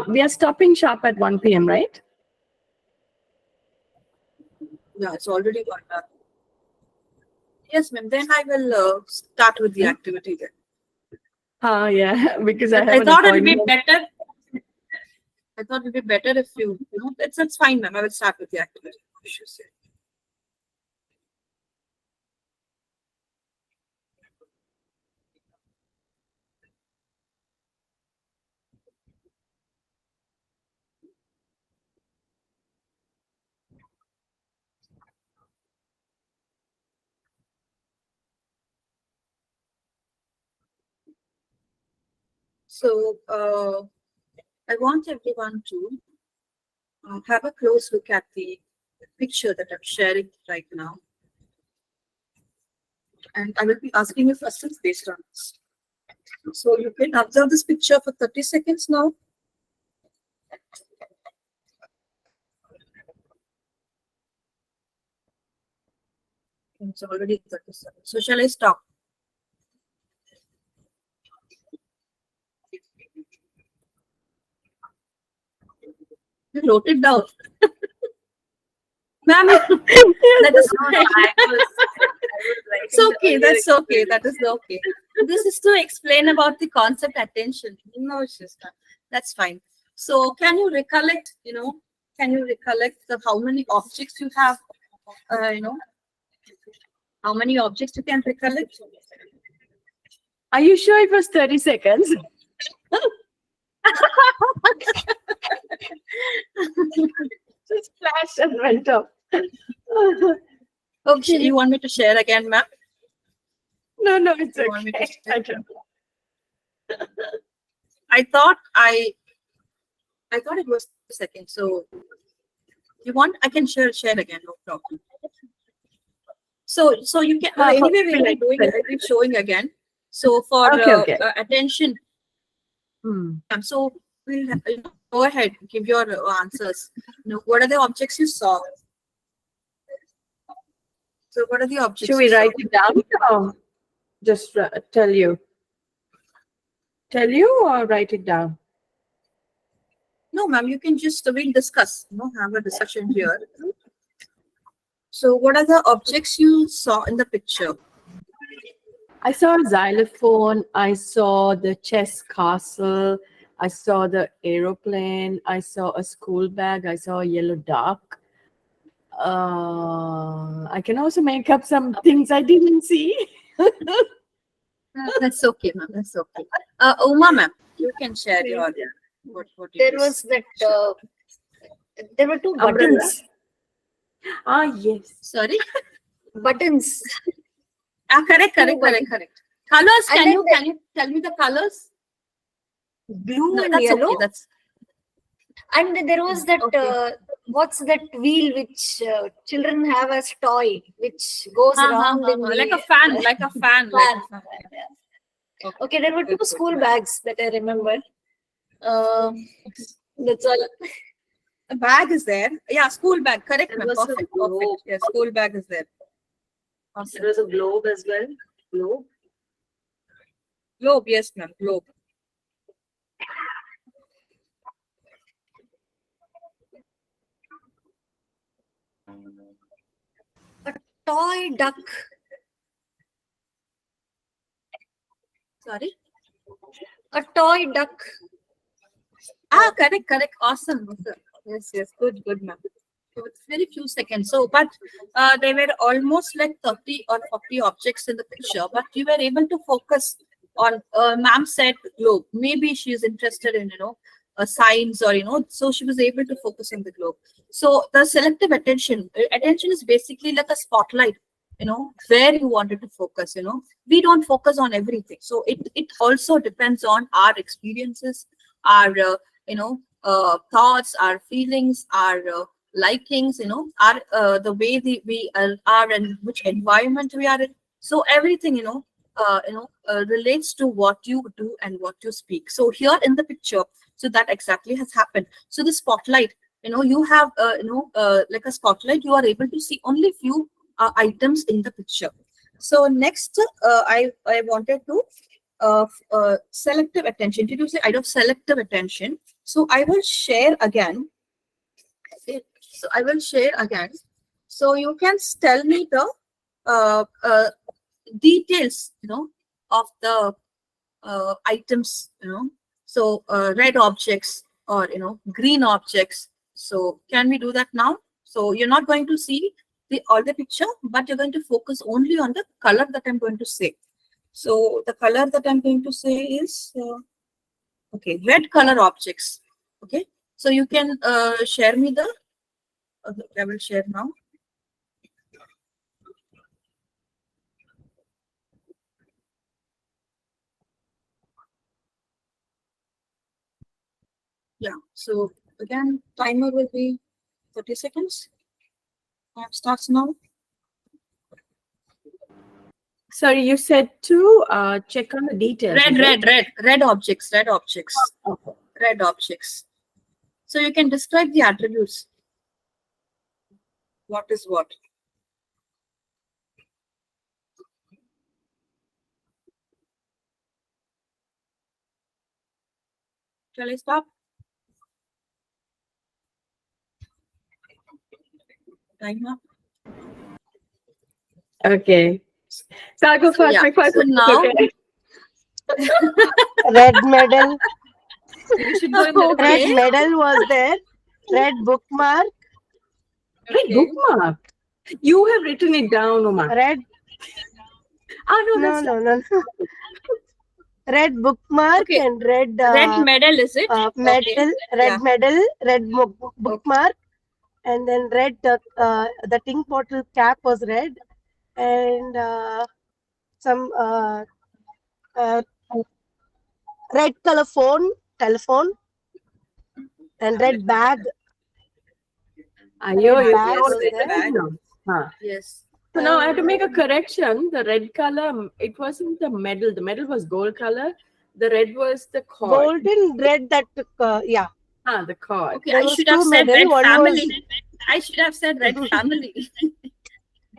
We are stopping sharp at 1 p.m., right? Yeah, it's already 1 hour. Yes, ma'am. Then I will start with the activity then. Yeah, because I have I an thought it would be appointment. better. I thought it would be better if you, that's fine, ma'am. I will start with the activity. So I want everyone to have a close look at the picture that I'm sharing right now. And I will be asking you questions based on this. So you can observe this picture for 30 seconds now. It's already 30 seconds. So shall I stop? You wrote it down. Ma'am, that is No, I was it's okay. That's okay. That is okay. This is to explain about the concept attention. No, sister. That's fine. So can you recollect, can you recollect how many objects you have, how many objects you can recollect? Are you sure it was 30 seconds? Just flashed and went off. Okay, you want me to share again, ma'am? No, it's You want me to okay. share? I don't. I thought it was a second. So you want, I can share again, no problem. So you can, anyway, we'll be showing again. So for Okay. attention, so we'll go ahead, give your answers. What are the objects you saw? So what are the objects? Should we you saw? write it down or just tell you? Tell you or write it down? No, ma'am, you can just, we'll discuss, have a discussion here. So what are the objects you saw in the picture? I saw a xylophone. I saw the chess castle. I saw the aeroplane. I saw a school bag. I saw a yellow duck. I can also make up some things I didn't see. That's okay, ma'am. That's okay. Uma, ma'am, you can share your what There you was that, there were two Umbrella. buttons. Yes. Sorry. Buttons. Correct. Colors. And Can then you tell me the colors? Blue No, and that's yellow. okay. That's And there was that, okay. what's that wheel which children have as toy, which goes around in like the a fan, like a fan. Okay, there were two school bags that I remember. That's all. A bag is there. Yeah, school bag. Correct, There ma'am. was a Perfect. globe. Yeah, school bag is there. Awesome. There was a globe as well. Globe. Globe, yes, ma'am. Globe. Toy duck. Sorry. A toy duck. Correct. Awesome. Yes. Good, ma'am. So it's very few seconds. So, but there were almost like 30 or 40 objects in the picture, but you were able to focus on, ma'am said globe. Maybe she is interested in, science or, so she was able to focus on the globe. So the selective attention is basically like a spotlight, where you wanted to focus, we don't focus on everything. So it also depends on our experiences, our, thoughts, our feelings, our likings, our the way we are and which environment we are in. So everything, relates to what you do and what you speak. So here in the picture, so that exactly has happened. So the spotlight, you have, like a spotlight, you are able to see only few items in the picture. So next, I wanted to selective attention. Did you say I of selective attention? So I will share again. So I will share again. So you can tell me the details, of the items, So red objects or green objects. So can we do that now? So you're not going to see all the picture, but you're going to focus only on the color that I'm going to say. So the color that I'm going to say is okay, red color objects. Okay, so you can share me the. I will share now. Yeah. So again, timer will be 30 seconds. Time starts now. Sorry, you said to check on the details. Red objects. Okay. Red objects. So you can describe the attributes. What is what? Shall I stop? Time up. Okay. So I'll go first. Yeah. My first So one is now, okay. Red medal. You should go in the Red reverse. medal was there. Red bookmark. Red bookmark. You have written it down, Uma. Red. No, No, that's no, no, no. Red bookmark Okay. and red Red medal, is it? medal. Okay. Red Yeah. medal. Red bookmark. And then red. The ink bottle cap was red, and some red color telephone, and red bag. Ayo, Red you bag know was red there. bag now. Huh. Yes. So now I have to make a correction. The red color, it wasn't the medal. The medal was gold color. The red was the cord. Golden red. That yeah. The cord. Okay, There I was should have two said medal, red one family. I should have said red family.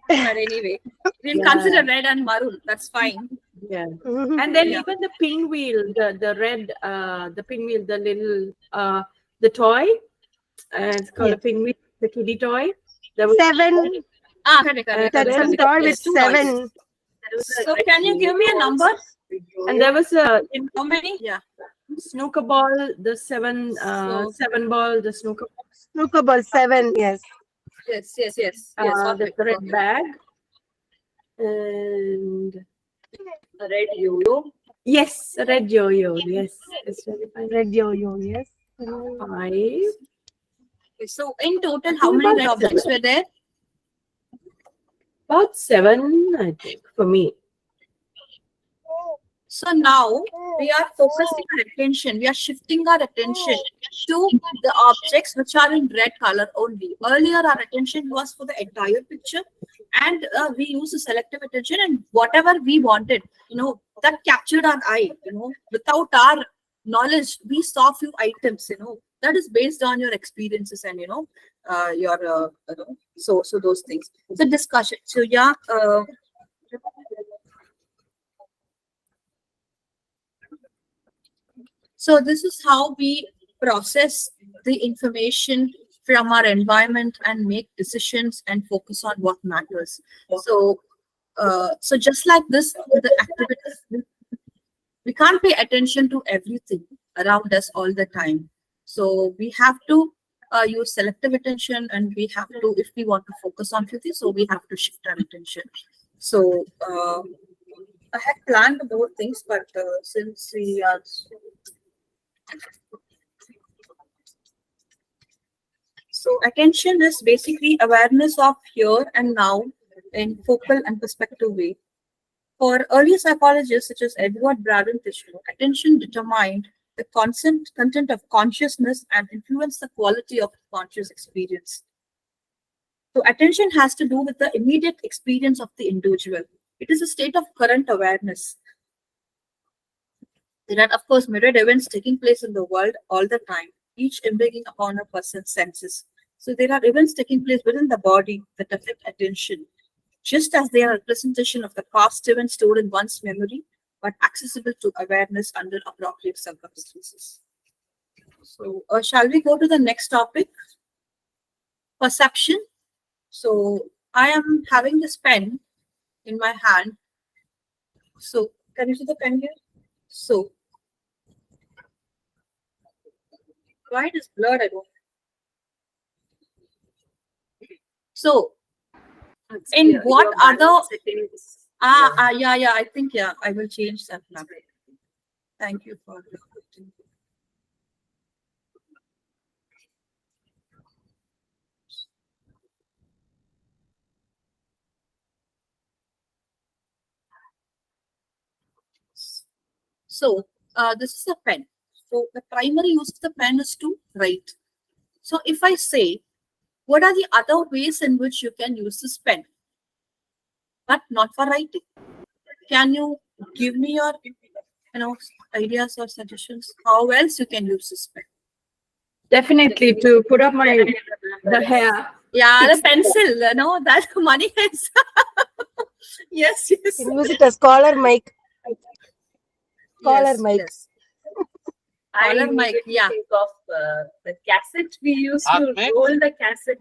But anyway, we'll Yeah. consider red and maroon. That's fine. Yeah. Mhm. And then Yeah. even the pinwheel, the red, the pinwheel, the little, the toy, it's called a Yes. pinwheel, the kiddie toy. There was 7. Correct, correct. That's then a toy with Yes, 2 toys. 7. So can you give me a number? and there was a How many? Yeah. snooker ball, the seven ball, the snooker ball, Snooker ball 7. Yes. Yes, yes, yes. Yes. the Okay. red bag, and A red yo-yo. yes, a red yo-yo. Yes, it's very fine. Red yo-yo. Yes. Mm. 5. Okay, so in total, how many red objects were there? About 7, I think, for me. So now we are focusing our attention, we are shifting our attention to the objects which are in red color only. Earlier, our attention was for the entire picture, and we used the selective attention, and whatever we wanted, that captured our eye. Without our knowledge, we saw few items. That is based on your experiences and so those things. So discussion. So yeah. So this is how we process the information from our environment and make decisions and focus on what matters. So, so just like this, the activities, we can't pay attention to everything around us all the time. So we have to use selective attention, and we have to, if we want to focus on few things, so we have to shift our attention. So I had planned more things, but since we are So attention is basically awareness of here and now in focal and perspective way. For early psychologists such as Edward Braden Tishler, attention determined the content of consciousness and influenced the quality of conscious experience. So attention has to do with the immediate experience of the individual. It is a state of current awareness. There are, of course, myriad events taking place in the world all the time, each impinging upon a person's senses. So there are events taking place within the body that affect attention, just as they are a representation of the past events stored in one's memory, but accessible to awareness under appropriate circumstances. So shall we go to the next topic? Perception. So I am having this pen in my hand. So can you see the pen here? So why it is blurred? I don't. So in what other settings? yeah, I think I will change that now. Thank you for the. So this is a pen. So the primary use of the pen is to write. So if I say, what are the other ways in which you can use this pen, but not for writing? Can you give me your ideas or suggestions? How else you can use this pen? Definitely to put up the hair. Yeah, the pencil. That's money is. Yes. You can use it as collar mic. Collar mic. Yes. I Collar mic, yeah. think of the cassette we used to roll the cassette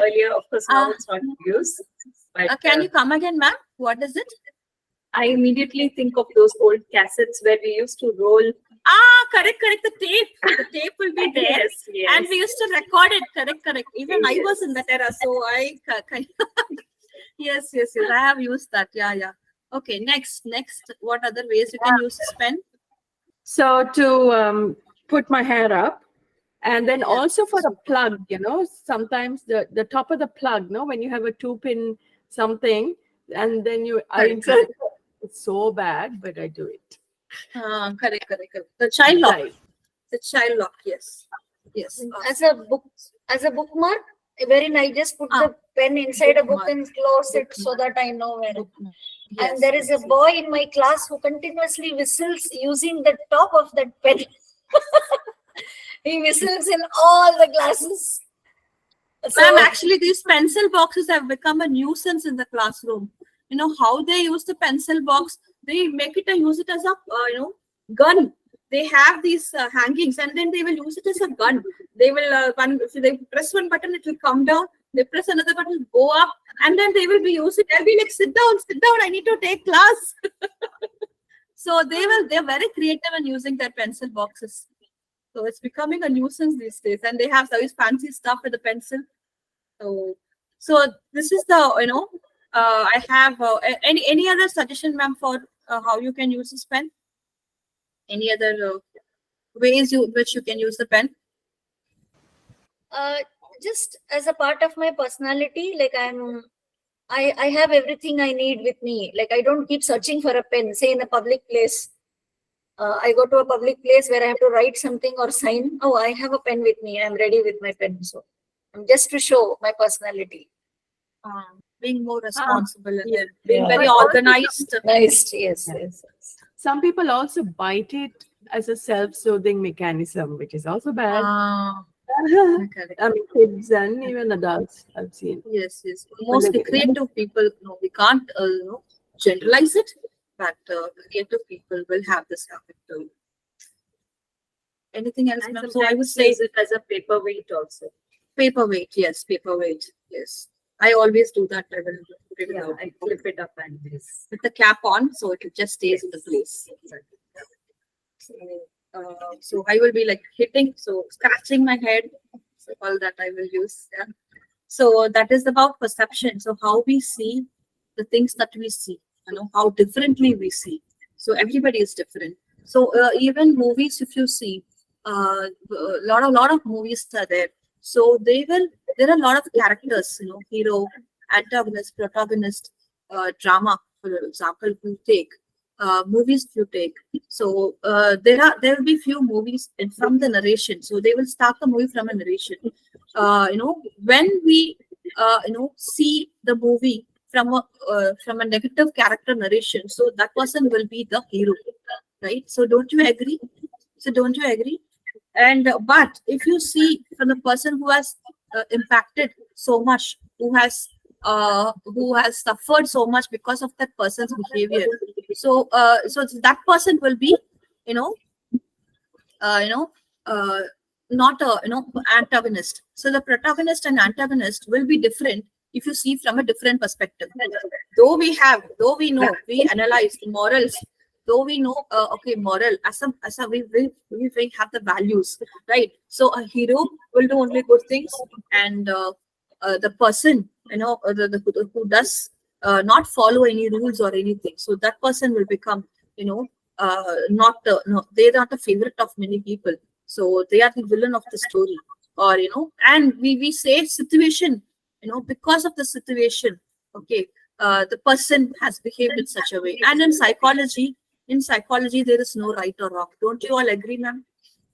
earlier. Of course, now it's not used. But, Can you come again, ma'am? What is it? I immediately think of those old cassettes where we used to roll. Correct. The tape will be there. Yes. And we used to record it. Correct. Even I was in that era, so I kind of yes. I have used that. Yeah. Okay. Next. What other ways you can use this pen? So to put my hair up, and then Yeah. also for a plug, sometimes the top of the plug, when you have a 2-pin something, and then I Correct. insert, it's so bad, but I do it. Correct. The child lock. Right. The child lock. Yes. As a bookmark, wherein I just put the pen inside a book Bookmark. and close it so that I know where. Yes, And there is a boy in my class who continuously whistles using the top of that pen. He whistles in all the classes. Ma'am, actually, these pencil boxes have become a nuisance in the classroom. You know how they use the pencil box? They make it and use it as a gun. They have these hangings, and then they will use it as a gun. They will if they press one button, it will come down. They press another button, go up, and then they will be using. They'll be like, sit down. I need to take class. So they're very creative in using their pencil boxes. So it's becoming a nuisance these days, and they have this fancy stuff with the pencil. So this is the I have any other suggestion, ma'am, for how you can use this pen? Any other ways which you can use the pen? Just as a part of my personality, like I have everything I need with me. Like I don't keep searching for a pen, say in a public place. I go to a public place where I have to write something or sign. Oh, I have a pen with me. I'm ready with my pen. So just to show my personality. Being more responsible and yeah. being very But organized. Nice. Yes. Some people also bite it as a self-soothing mechanism, which is also bad. Correct. I mean, kids and even adults I've seen. Yes. Mostly creative people, we can't generalize it, but creative people will have this habit too. Anything else, ma'am? So I would say use it as a paperweight also. paperweight. Yes. I always do that. I will put it Yeah, out I flip it up and this. with the cap on, so it just stays in the place. So I will be like hitting, so scratching my head. So all that I will use. Yeah. So that is about perception. So how we see the things that we see, how differently we see. So everybody is different. So even movies, if you see, a lot of movies are there. So there are a lot of characters, hero, antagonist, protagonist, drama, for example, if you take movies, if you take. So there will be few movies from the narration. So they will start the movie from a narration. When we see the movie from a negative character narration, so that person will be the hero, right? So don't you agree? And but if you see from the person who has impacted so much, who has suffered so much because of that person's behavior, so that person will be not a antagonist. So the protagonist and antagonist will be different if you see from a different perspective. Though we know, we analyze the morals. Though we know, moral as a we have the values, right? So a hero will do only good things, and the person, who does not follow any rules or anything, so that person will become, they're not a favorite of many people. So they are the villain of the story, or and we say situation, because of the situation, okay, the person has behaved in such a way. And in psychology, there is no right or wrong. Don't you all agree, ma'am?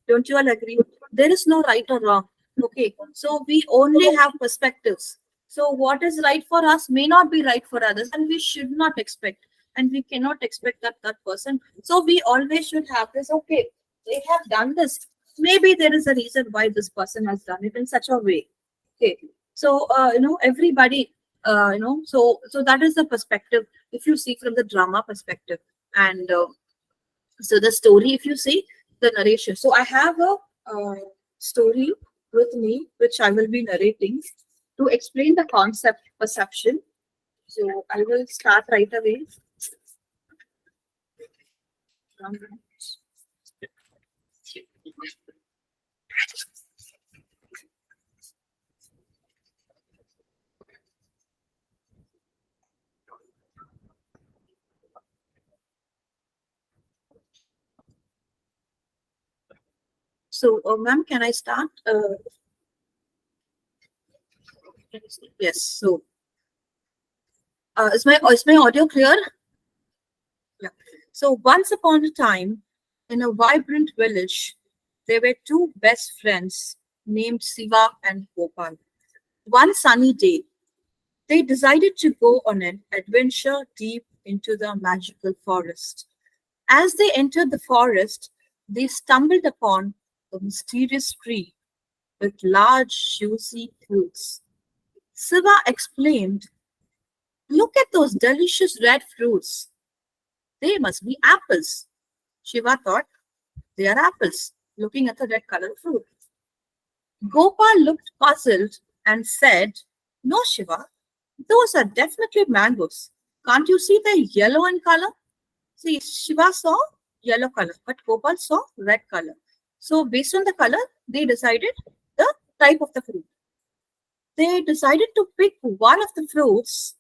Don't you all agree? There is no right or wrong. Okay, so we only have perspectives. So what is right for us may not be right for others, and we should not expect, and we cannot expect that person. So we always should have this. Okay, they have done this. Maybe there is a reason why this person has done it in such a way. Okay, so everybody, so that is the perspective. If you see from the drama perspective, and so the story, if you see the narration. So I have a story with me, which I will be narrating to explain the concept perception. So I will start right away. So, ma'am, can I start? Yes. So, is my audio clear? Yeah. So, once upon a time, in a vibrant village, there were two best friends named Siva and Gopal. One sunny day, they decided to go on an adventure deep into the magical forest. As they entered the forest, they stumbled upon a mysterious tree with large, juicy fruits. Siva exclaimed, "Look at those delicious red fruits. They must be apples." Shiva thought, "They are apples," looking at the red colored fruit. Gopal looked puzzled and said, "No, Shiva, those are definitely mangoes. Can't you see they're yellow in color?" See, Shiva saw yellow color, but Gopal saw red color. So, based on the color, they decided the type of the fruit. They decided to pick one of the fruits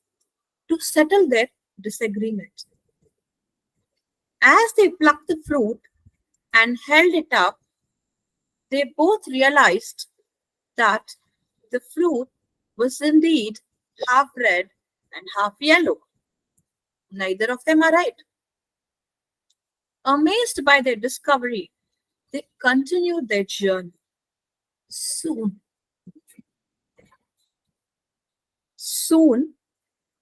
to settle their disagreement. As they plucked the fruit and held it up, they both realized that the fruit was indeed half red and half yellow. Neither of them are right. Amazed by their discovery, they continued their journey. Soon,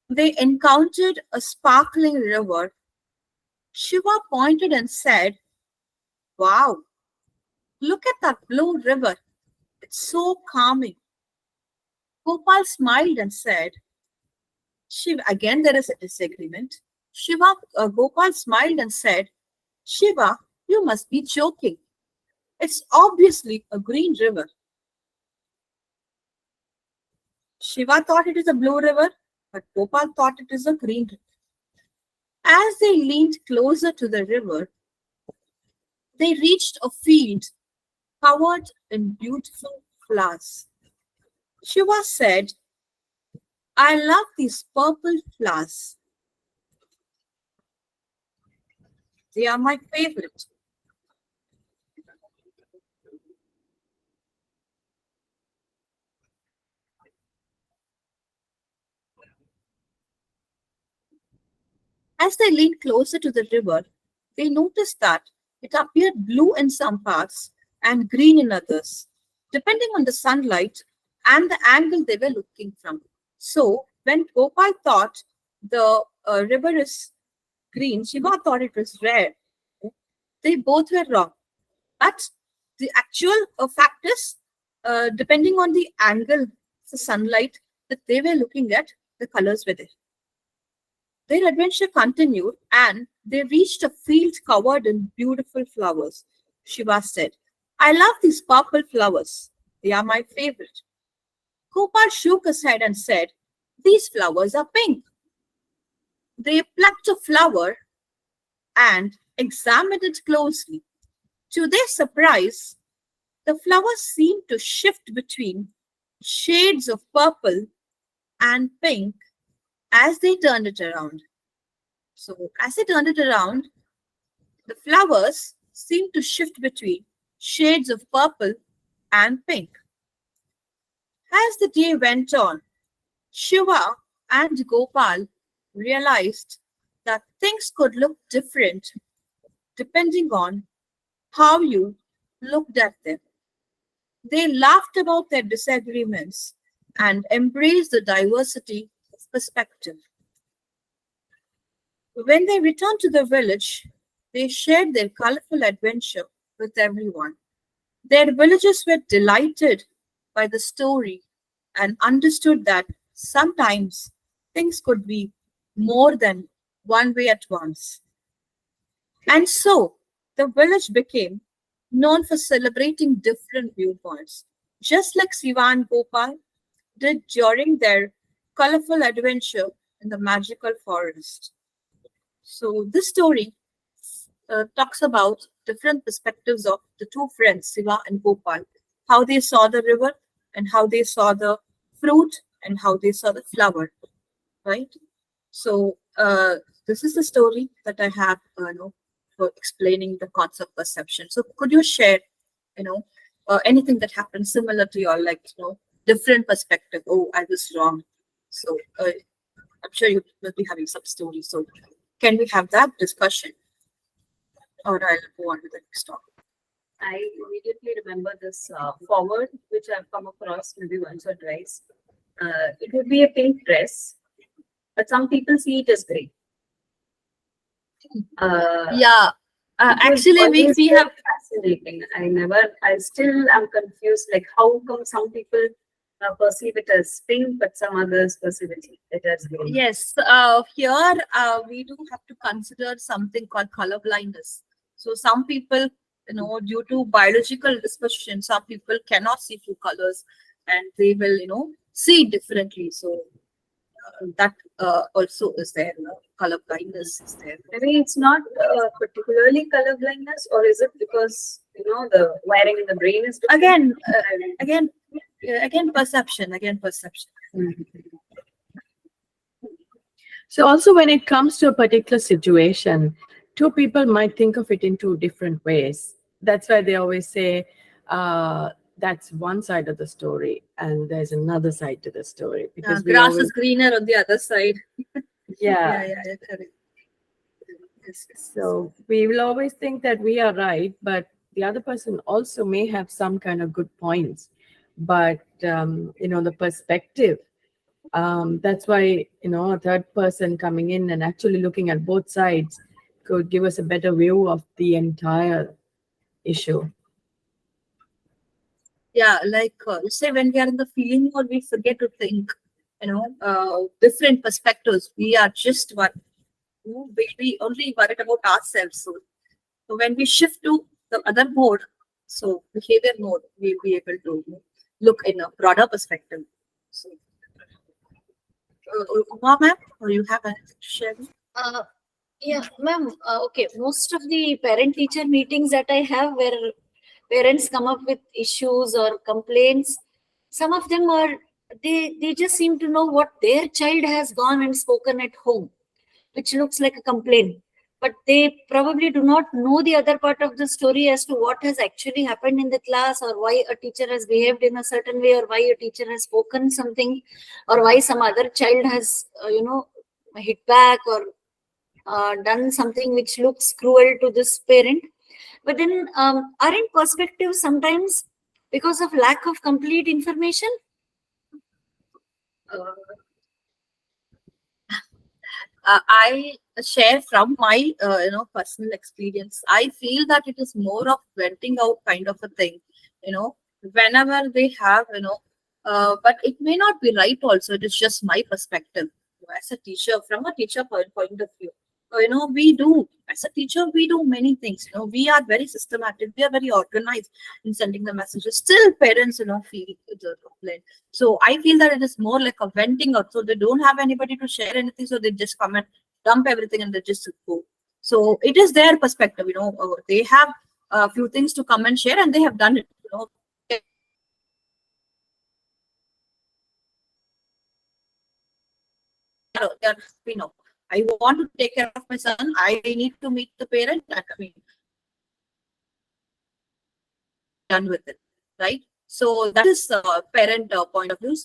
they encountered a sparkling river. Shiva pointed and said, "Wow, look at that blue river. It's so calming." Gopal smiled and said, "Shiva," again there is a disagreement. Gopal smiled and said, "Shiva, you must be joking. It's obviously a green river." Shiva thought it is a blue river, but Gopal thought it is a green river. As they leaned closer to the river, they reached a field covered in beautiful flowers. Shiva said, "I love these purple flowers. They are my favorite." As they leaned closer to the river, they noticed that it appeared blue in some parts and green in others, depending on the sunlight and the angle they were looking from. So, when Gopal thought the river is green, Shiva thought it was red. They both were wrong. But the actual fact is, depending on the angle, the sunlight that they were looking at, the colors were there. Their adventure continued and they reached a field covered in beautiful flowers. Shiva said, "I love these purple flowers. They are my favorite." Gopal shook his head and said, "These flowers are pink." They plucked a flower and examined it closely. To their surprise, the flower seemed to shift between shades of purple and pink as they turned it around. So, as they turned it around, the flowers seemed to shift between shades of purple and pink. As the day went on, Shiva and Gopal realized that things could look different depending on how you looked at them. They laughed about their disagreements and embraced the diversity of perspective. When they returned to the village, they shared their colorful adventure with everyone. Their villagers were delighted by the story and understood that sometimes things could be more than one way at once. And so the village became known for celebrating different viewpoints, just like Siva and Gopal did during their colorful adventure in the magical forest. So this story talks about different perspectives of the two friends, Siva and Gopal, how they saw the river and how they saw the fruit and how they saw the flower, right? So this is the story that I have, for explaining the concept perception. So could you share, you know, anything that happened similar to your, like, different perspective? Oh, I was wrong. So I'm sure you will be having some stories. So can we have that discussion? Or I'll go on with the next topic. I immediately remember this forward, which I've come across maybe once or twice. It would be a pink dress, but some people see it as grey. Yeah. It was Actually, we always have very fascinating. I still am confused, like how come some people perceive it as pink, but some others perceive it as grey. yes. Here we do have to consider something called color blindness. So some people, due to biological disposition, some people cannot see through colors, and they will, see differently. So that also is there. Color blindness is there. Maybe it's not particularly color blindness, or is it because the wiring in the brain is different? Again, perception. Again, perception. So also when it comes to a particular situation, two people might think of it in two different ways. That's why they always say that's one side of the story and there's another side to the story. Because we Grass always, is greener on the other side. yeah. Yeah, correct. Yes. So we will always think that we are right, but the other person also may have some kind of good points. But the perspective. That's why a third person coming in and actually looking at both sides could give us a better view of the entire issue. Yeah, like say when we are in the feeling mode, we forget to think, different perspectives. We are just one. We only worried about ourselves. So when we shift to the other mode, so behavior mode, we'll be able to look in a broader perspective. So, Uma, ma'am, or you have anything to share? Uh, yeah, ma'am. Okay, most of the parent-teacher meetings that I have where parents come up with issues or complaints, some of them are, they just seem to know what their child has gone and spoken at home, which looks like a complaint. But they probably do not know the other part of the story as to what has actually happened in the class, or why a teacher has behaved in a certain way, or why a teacher has spoken something, or why some other child has, hit back or done something which looks cruel to this parent. But then, aren't perspectives sometimes because of lack of complete information? Uh, I share from my personal experience. I feel that it is more of venting out kind of a thing, whenever they have, but it may not be right. Also, it is just my perspective as a teacher, from a teacher point of view. We do as a teacher, we do many things. We are very systematic. We are very organized in sending the messages. Still, parents, feel the complaint. So I feel that it is more like a venting out. So they don't have anybody to share anything. So they just come and dump everything and they just go. So it is their perspective, they have a few things to come and share and they have done it. They are, I want to take care of my son. I need to meet the parent. Done with it, right? So that is parent point of view.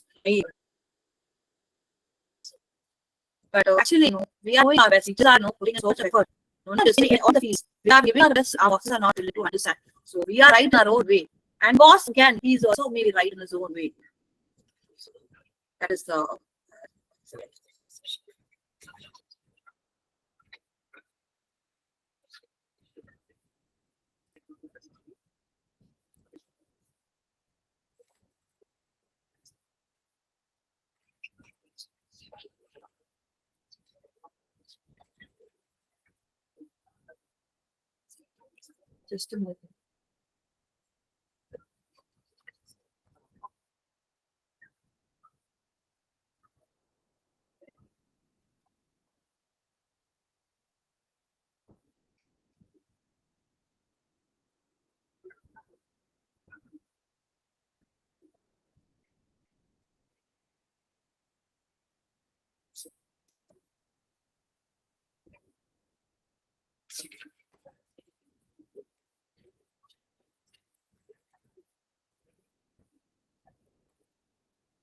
But actually, we are doing our best. Teachers are putting in so much effort. Not just in all the fields. We are giving our best. Our bosses are not willing to understand. So we are right in our own way. And boss, again, he's also maybe right in his own way. So that is the. Just a minute.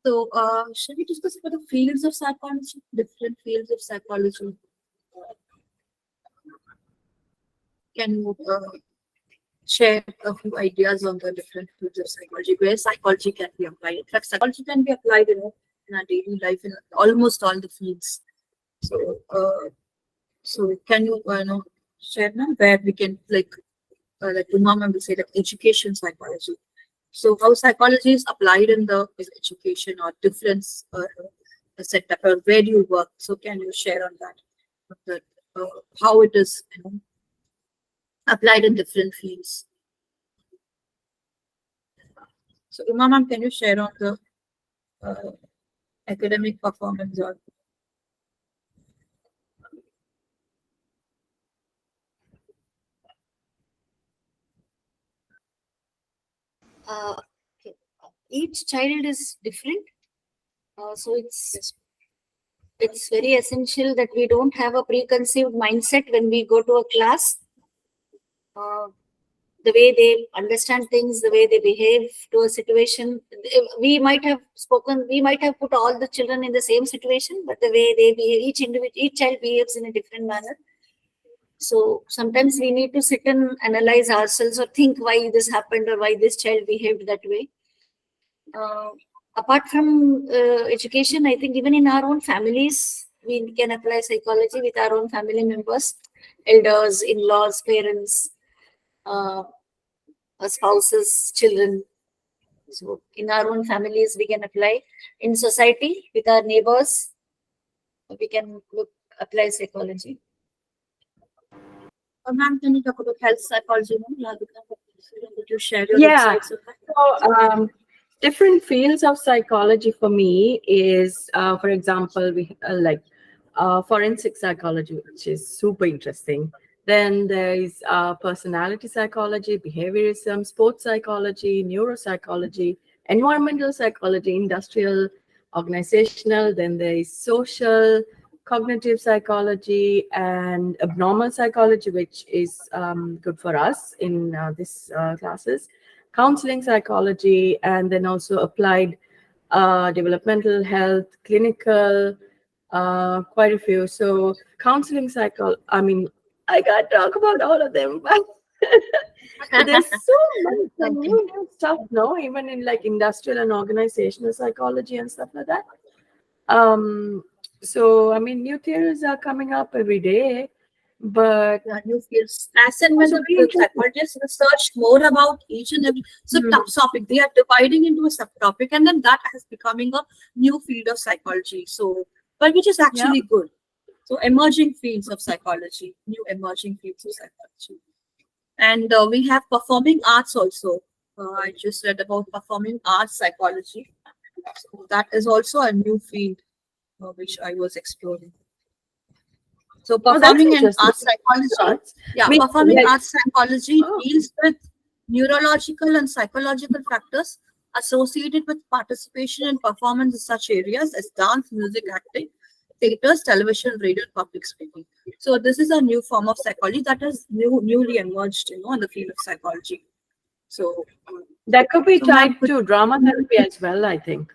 So, shall we discuss about the fields of psychology? Different fields of psychology. Can you share a few ideas on the different fields of psychology where psychology can be applied? In fact, psychology can be applied, in our daily life in almost all the fields. So, can you, share now where we can like Uma ma'am will say like education psychology. So how psychology is applied in the education or difference setup or where do you work? So can you share on that? That how it is applied in different fields. So Uma ma'am, can you share on the academic performance or Okay. Each child is different, so it's very essential that we don't have a preconceived mindset when we go to a class. The way they understand things, the way they behave to a situation. We might have we might have put all the children in the same situation, but the way they behave, each child behaves in a different manner. So sometimes we need to sit and analyze ourselves or think why this happened or why this child behaved that way. Apart from education, I think even in our own families, we can apply psychology with our own family members, elders, in-laws, parents, spouses, children. So in our own families, we can apply. In society, with our neighbors, we can apply psychology. ma'am, can you talk about health psychology? Would you share your Yeah. insights on that? So, different fields of psychology for me is, for example, we like forensic psychology, which is super interesting. Then there is personality psychology, behaviorism, sports psychology, neuropsychology, environmental psychology, industrial, organizational. Then there is social, cognitive psychology, and abnormal psychology, which is good for us in this classes. Counseling psychology, and then also applied developmental health, clinical, quite a few. So counseling I mean, I can't talk about all of them, but there's so much new stuff, no? Even in like industrial and organizational psychology and stuff like that. So I mean, new theories are coming up every day, but New fields. As and when the psychologists research more about each and every subtopic, they are dividing into a subtopic, and then that is becoming a new field of psychology. So, but which is actually good. So, emerging fields of psychology, new emerging fields of psychology, and we have performing arts also. I just read about performing arts psychology. So that is also a new field which I was exploring. So performing and arts psychology, performing arts psychology deals with neurological and psychological factors associated with participation and performance in such areas as dance, music, acting, theaters, television, radio, and public speaking. So this is a new form of psychology that has newly emerged, in the field of psychology. So that could be tied to drama therapy as well, I think,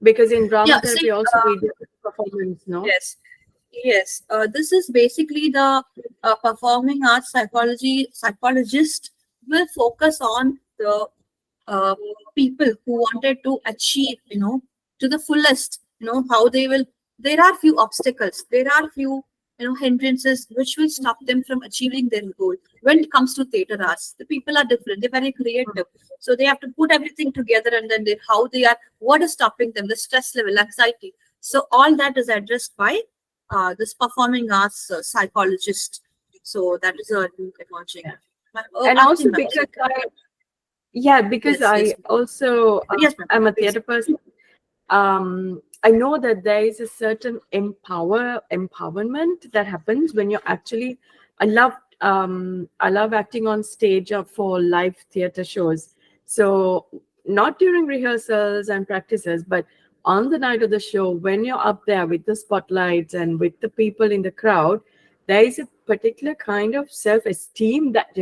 because in drama therapy also we do performance, no? Yes, this is basically the performing arts psychologist will focus on the people who wanted to achieve, to the fullest, how they will. There are few obstacles. There are few, hindrances which will stop them from achieving their goal. When it comes to theater arts, the people are different. They're very creative, so they have to put everything together, and then what is stopping them, the stress level, anxiety. So all that is addressed by this performing arts psychologist. So that is a new emerging. And also because I also I'm a theater person. I know that there is a certain empowerment that happens when you're actually. I love acting on stage or for live theater shows. So not during rehearsals and practices, but on the night of the show, when you're up there with the spotlights and with the people in the crowd, there is a particular kind of self-esteem that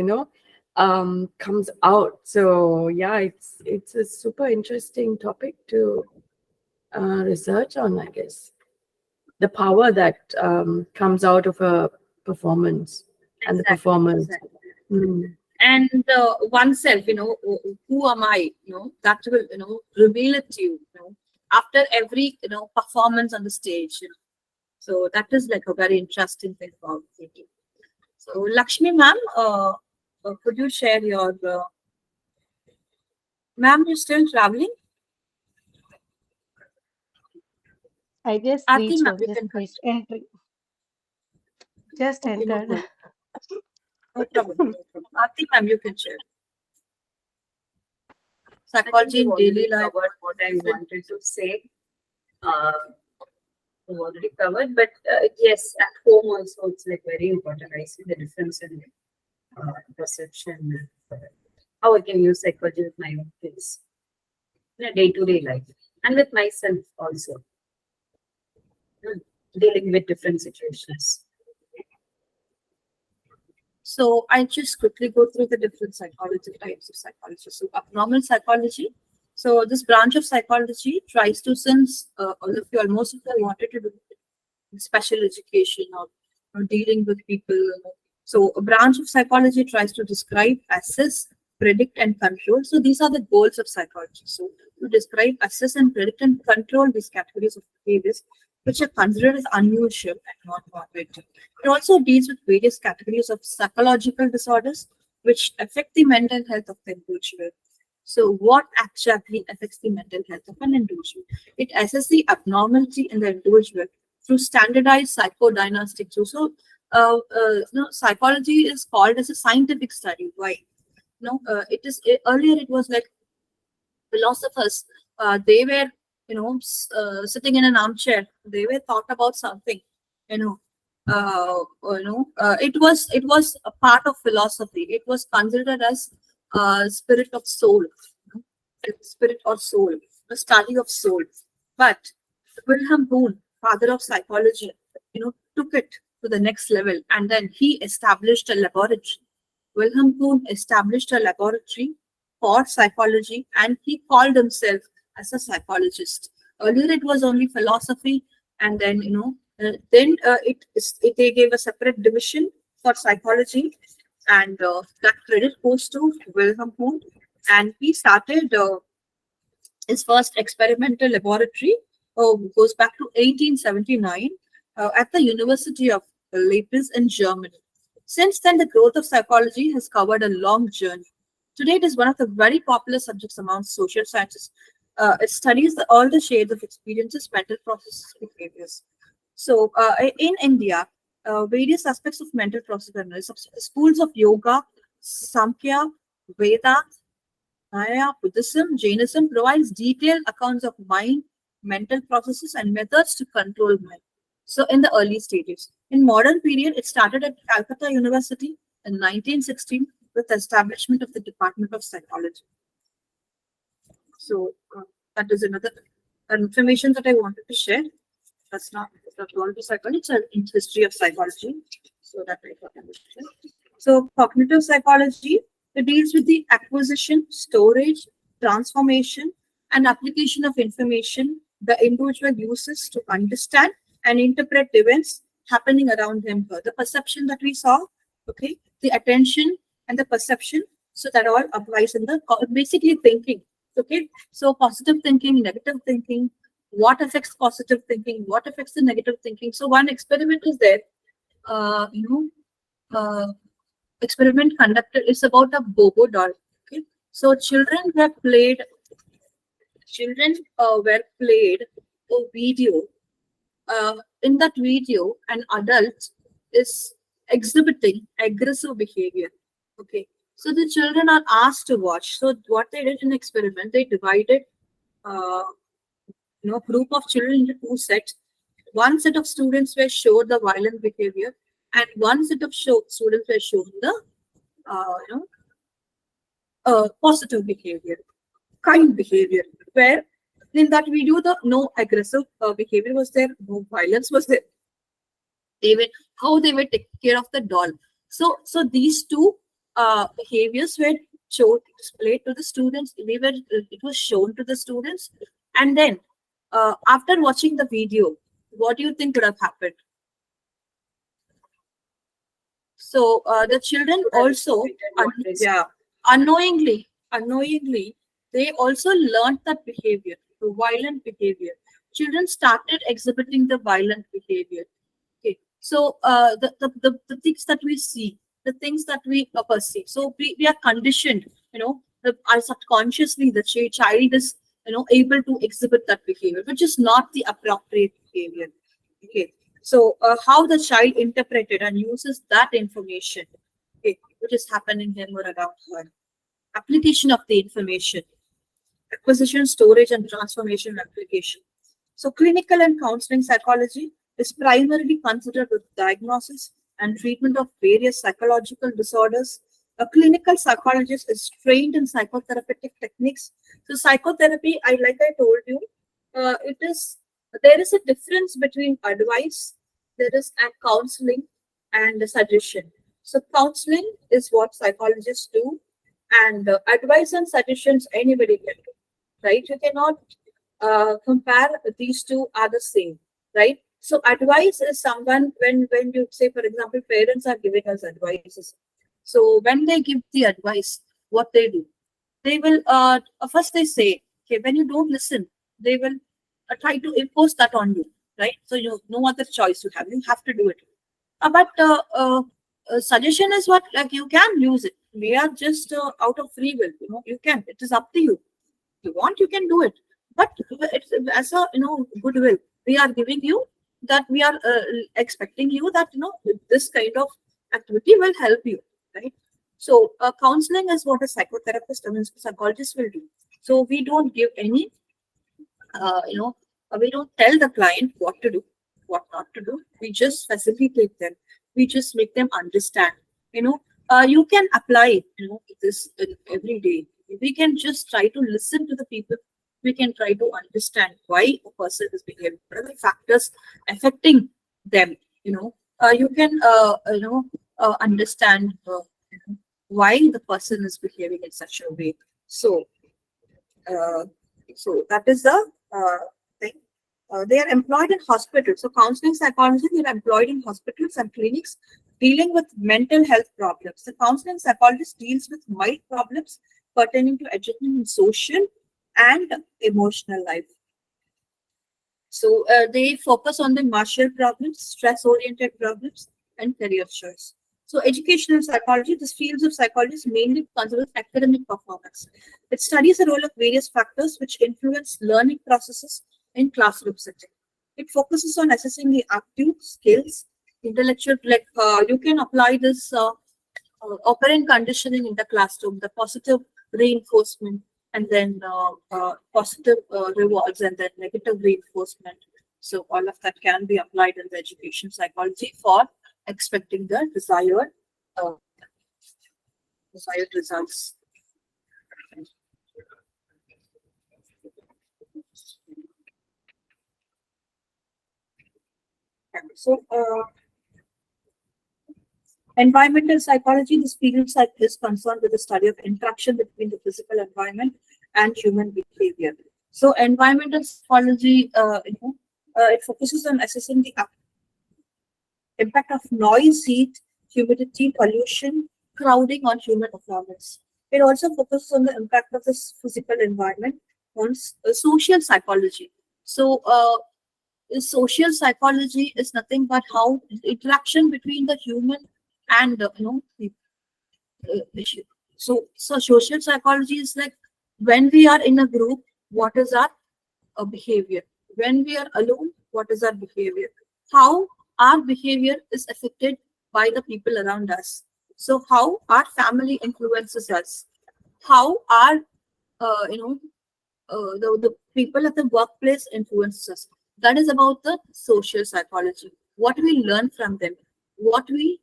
comes out. So yeah, it's a super interesting topic to research on, I guess, the power that comes out of a performance and the Exactly, performance. exactly. Mm. And oneself, who am I? That will, reveal it to you, after every, performance on the stage. So that is like a very interesting thing about it. So Lakshmi ma'am, could you share your, ma'am, you're still traveling? I just Aarti reached ma'am, out, you just can reached, continue. entry, just Okay, no entered. problem. No problem. No problem. Aarti ma'am, you can share. I think Psychology we've in already daily life. covered what I wanted to say. We've already covered, but yes, at home also it's like very important. I see the difference in perception, how I can use psychology with my own kids in a day-to-day life and with myself also, dealing with different situations. So I just quickly go through the different psychology types of psychology. So abnormal psychology. So this branch of psychology tries to, since all of you, almost of you wanted to do special education or dealing with people. So a branch of psychology tries to describe, assess, predict, and control. So these are the goals of psychology. So to describe, assess, and predict and control these categories of behaviors which are considered as unusual and not normative. It also deals with various categories of psychological disorders which affect the mental health of the individual. So what exactly affects the mental health of an individual? It assesses the abnormality in the individual through standardized psychodiagnostic tools. So, psychology is called as a scientific study. Why? It is earlier it was like philosophers. They were, sitting in an armchair. They were thought about something. You know, it was a part of philosophy. It was considered as spirit of soul, spirit or soul, the study of soul. But Wilhelm Wundt, father of psychology, took it to the next level, and then he established a laboratory. Wilhelm Wundt established a laboratory for psychology, and he called himself as a psychologist. Earlier, it was only philosophy, and then they gave a separate division for psychology, and that credit goes to Wilhelm Wundt, and he started his first experimental laboratory goes back to 1879 at the University of Leipzig in Germany. Since then, the growth of psychology has covered a long journey. Today, it is one of the very popular subjects among social scientists. It studies all the shades of experiences, mental processes, behaviors. So, in India, various aspects of mental process analysis, schools of yoga, Samkhya, Vedanta, Buddhism, Jainism provides detailed accounts of mind, mental processes, and methods to control mind. So, in the early stages, in modern period, it started at Calcutta University in 1916 with the establishment of the Department of Psychology. So, that is another information that I wanted to share. That's not to psychology; it's a history of psychology. So that I thought I would share. So, cognitive psychology, it deals with the acquisition, storage, transformation, and application of information the individual uses to understand and interpret events happening around him. The perception that we saw, okay, the attention and the perception. So that all applies in the basically thinking. Okay, so positive thinking, negative thinking, what affects positive thinking, what affects the negative thinking. So one experiment is there. Uh, you know, experiment conducted is about a bobo doll. Okay, so children were played a video. In that video, an adult is exhibiting aggressive behavior. Okay, so the children are asked to watch. So what they did in experiment, they divided uh, group of children into two sets. One set of students were showed the violent behavior, and one set of students were shown the uh, you know positive behavior, kind behavior. Where in that video, the no aggressive behavior was there, no violence was there. They were how they were taking care of the doll. So these two behaviors were showed displayed to the students. It was shown to the students, and then after watching the video, what do you think would have happened? So the children also, yeah, unknowingly, they also learned that behavior, the violent behavior. Children started exhibiting the violent behavior. Okay, so the things that we see, the things that we perceive. So we are conditioned, our subconsciously the child is, able to exhibit that behavior, which is not the appropriate behavior. Okay, so how the child interpreted and uses that information, okay, which is happening him or around her. Application of the information, acquisition, storage, and transformation application. So clinical and counseling psychology is primarily considered with diagnosis and treatment of various psychological disorders. A clinical psychologist is trained in psychotherapeutic techniques. So psychotherapy, like I told you, there is a difference between advice, there is a counseling and a suggestion. So counseling is what psychologists do, and advice and suggestions anybody can do, right? You cannot compare these two are the same, right? So advice is someone when you say, for example, parents are giving us advices. So when they give the advice, what they do, they will first they say, okay, when you don't listen, they will try to impose that on you, right? So you no other choice you have to do it. But suggestion is what, like, you can use it. We are just out of free will, you can. It is up to you. If you want, you can do it. But it's as a goodwill. We are giving you that, we are expecting you that this kind of activity will help you, right? So counseling is what a psychotherapist and psychologist will do. So we don't give any, we don't tell the client what to do, what not to do. We just facilitate them. We just make them understand. You can apply, this in every day. We can just try to listen to the people. We can try to understand why a person is behaving. What are the factors affecting them? You can, understand why the person is behaving in such a way. So, that is the thing. They are employed in hospitals. So counseling psychology, they are employed in hospitals and clinics dealing with mental health problems. The counseling psychologist deals with mild problems pertaining to adjustment in social and emotional life. So they focus on the martial problems, stress-oriented problems, and career choice. So educational psychology, this fields of psychology is mainly concerned with academic performance. It studies the role of various factors which influence learning processes in classroom setting. It focuses on assessing the aptitude, skills, intellectual, like you can apply this operant conditioning in the classroom, the positive reinforcement, and then positive rewards, and then negative reinforcement. So all of that can be applied in the education psychology for expecting the desired results. So environmental psychology, this field is concerned with the study of interaction between the physical environment and human behavior. So environmental psychology, it focuses on assessing the impact of noise, heat, humidity, pollution, crowding on human performance. It also focuses on the impact of this physical environment on social psychology. So social psychology is nothing but how interaction between the human and so social psychology is like, when we are in a group, what is our behavior? When we are alone, what is our behavior? How our behavior is affected by the people around us. So how our family influences us, how our the people at the workplace influences us. That is about the social psychology. What we learn from them, what we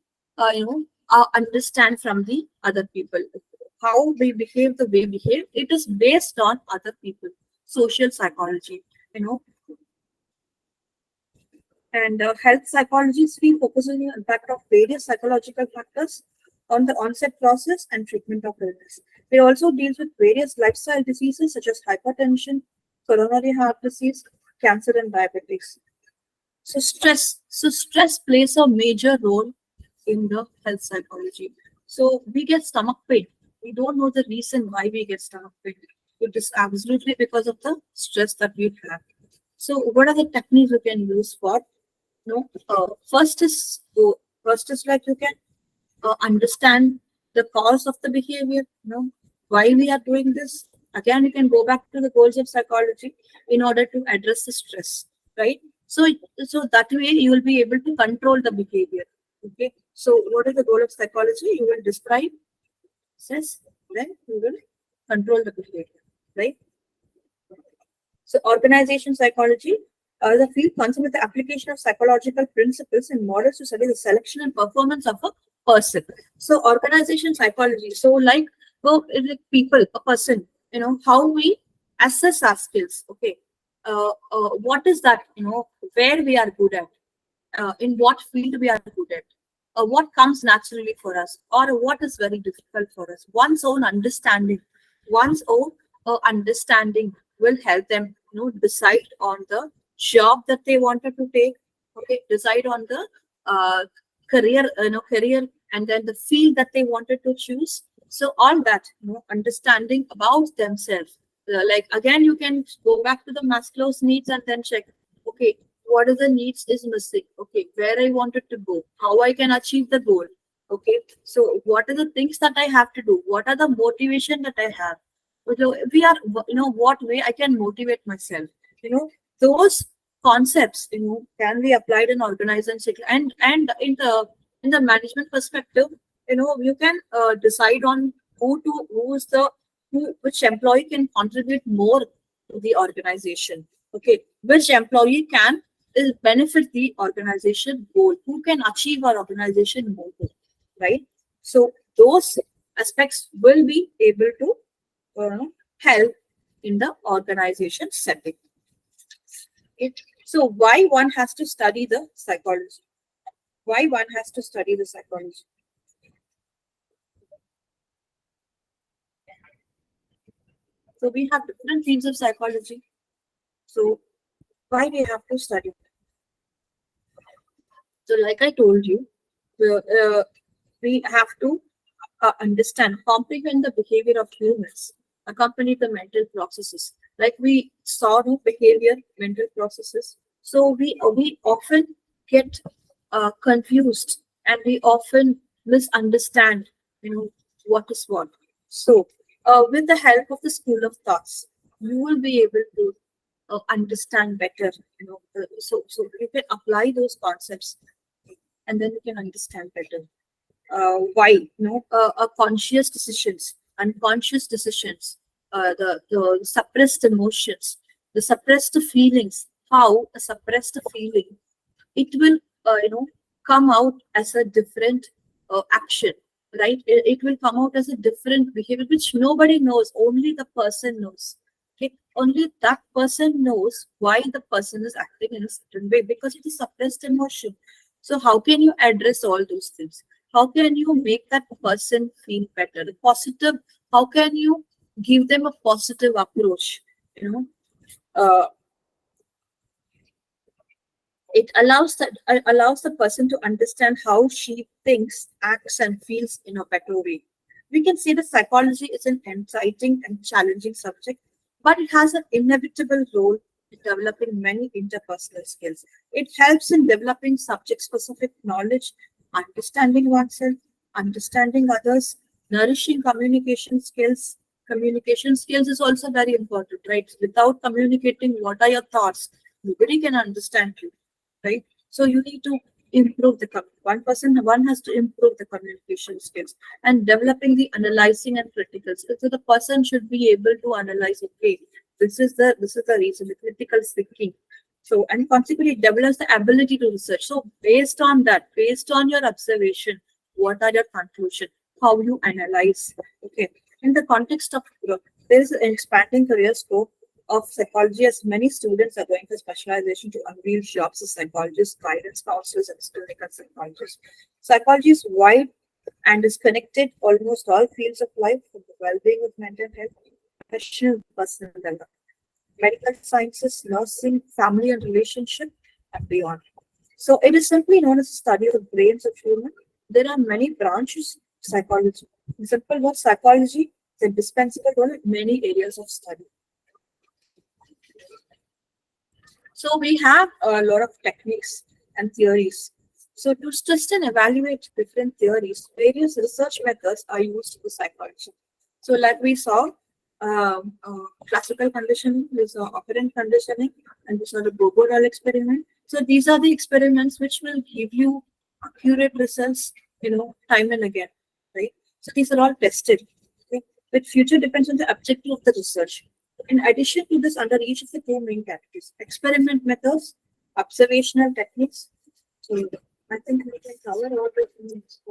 understand from the other people, how we behave the way we behave. It is based on other people. Social psychology, and health psychology is focusing on the impact of various psychological factors on the onset process and treatment of illness. It also deals with various lifestyle diseases such as hypertension, coronary heart disease, cancer and diabetes. So stress plays a major role in the health psychology. So we get stomach pain. We don't know the reason why we get stomach pain. It is absolutely because of the stress that we have. So what are the techniques we can use for? No, first is like you can understand the cause of the behavior, why we are doing this. Again, you can go back to the goals of psychology in order to address the stress, right? So, so that way you will be able to control the behavior. Okay. So, what is the goal of psychology? You will describe stress, then you will control the behavior, right? So, organization psychology is a field concerned with the application of psychological principles and models to study the selection and performance of a person. So, organization psychology. So, like, people, a person, how we assess our skills. Okay, what is that? Where we are good at, in what field we are good at, what comes naturally for us, or what is very difficult for us. One's own understanding will help them, decide on the job that they wanted to take. Okay, decide on the career, and then the field that they wanted to choose. So all that, understanding about themselves. Like again, you can go back to the Maslow's needs and then check. Okay, what are the needs is missing? Okay, where I wanted to go, how I can achieve the goal. Okay, so what are the things that I have to do? What are the motivation that I have? We are, what way I can motivate myself. Those concepts, can be applied in organization and in the management perspective. You can decide on which employee can contribute more to the organization. Okay, which employee can benefit the organization goal, who can achieve our organization goal, right? So those aspects will be able to help in the organization setting. Okay. So why one has to study the psychology? Why one has to study the psychology? So we have different fields of psychology. So why we have to study? So like I told you, we have to understand, comprehend the behavior of humans, accompany the mental processes. Like we saw the behavior, mental processes. So we often get confused, and we often misunderstand, what is what. So with the help of the school of thoughts, you will be able to understand better. So you can apply those concepts, and then you can understand better. Why conscious decisions, unconscious decisions, the suppressed emotions, the suppressed feelings, how a suppressed feeling, it will come out as a different action, right? It will come out as a different behavior which nobody knows, only the person knows. Okay, only that person knows why the person is acting in a certain way, because it is suppressed emotion. So how can you address all those things? How can you make that person feel better, positive? How can you give them a positive approach? uh, it allows the person to understand how she thinks, acts, and feels in a better way. We can say that psychology is an exciting and challenging subject, but it has an inevitable role in developing many interpersonal skills. It helps in developing subject-specific knowledge, understanding oneself, understanding others, nourishing communication skills. Communication skills is also very important, right? Without communicating what are your thoughts, nobody can understand you, right? So you need to improve one has to improve the communication skills and developing the analyzing and critical skills. So the person should be able to analyze, okay, this is the reason, the critical thinking. So, and consequently develops the ability to research. So based on that, based on your observation, what are your conclusion, how you analyze. Okay, in the context of growth, there is an expanding career scope of psychology, as many students are going for specialization to unveil jobs as psychologists, guidance counselors, and clinical psychologists. Psychology is wide and is connected almost all fields of life, from the well-being of mental health, professional, personal development. medical sciences, nursing, family and relationship, and beyond. So it is simply known as the study of the brains of human. There are many branches of psychology. In simple words, psychology is indispensable role in many areas of study. So we have a lot of techniques and theories. So to test and evaluate different theories, various research methods are used in psychology. So like we saw, classical conditioning, there's operant conditioning, and these are the Bobo-Rall experiment. So these are the experiments which will give you accurate results, time and again, right? So these are all tested. Okay? But future depends on the objective of the research. In addition to this, under each of the two main categories, experiment methods, observational techniques. So I think we can cover all the things.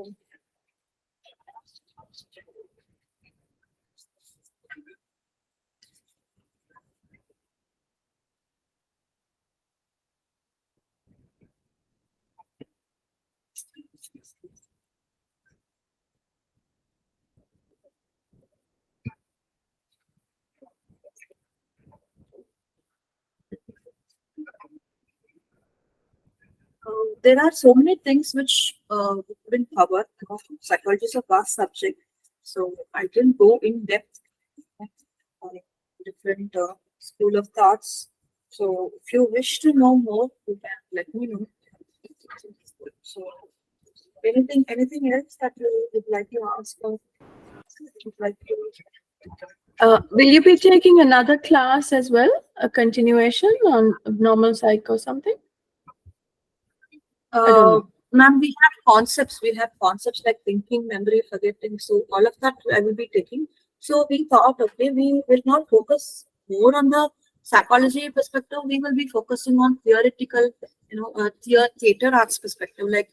There are so many things which we couldn't cover. Psychology is a vast subject, so I didn't go in depth on different school of thoughts. So if you wish to know more, you can let me know. So anything else that you would like to ask or would like to? Will you be taking another class as well? A continuation on normal psych or something? I don't know. Ma'am, we have concepts. We have concepts like thinking, memory, forgetting. So all of that I will be taking. So we thought, okay, we will not focus more on the psychology perspective. We will be focusing on theoretical, theater arts perspective, like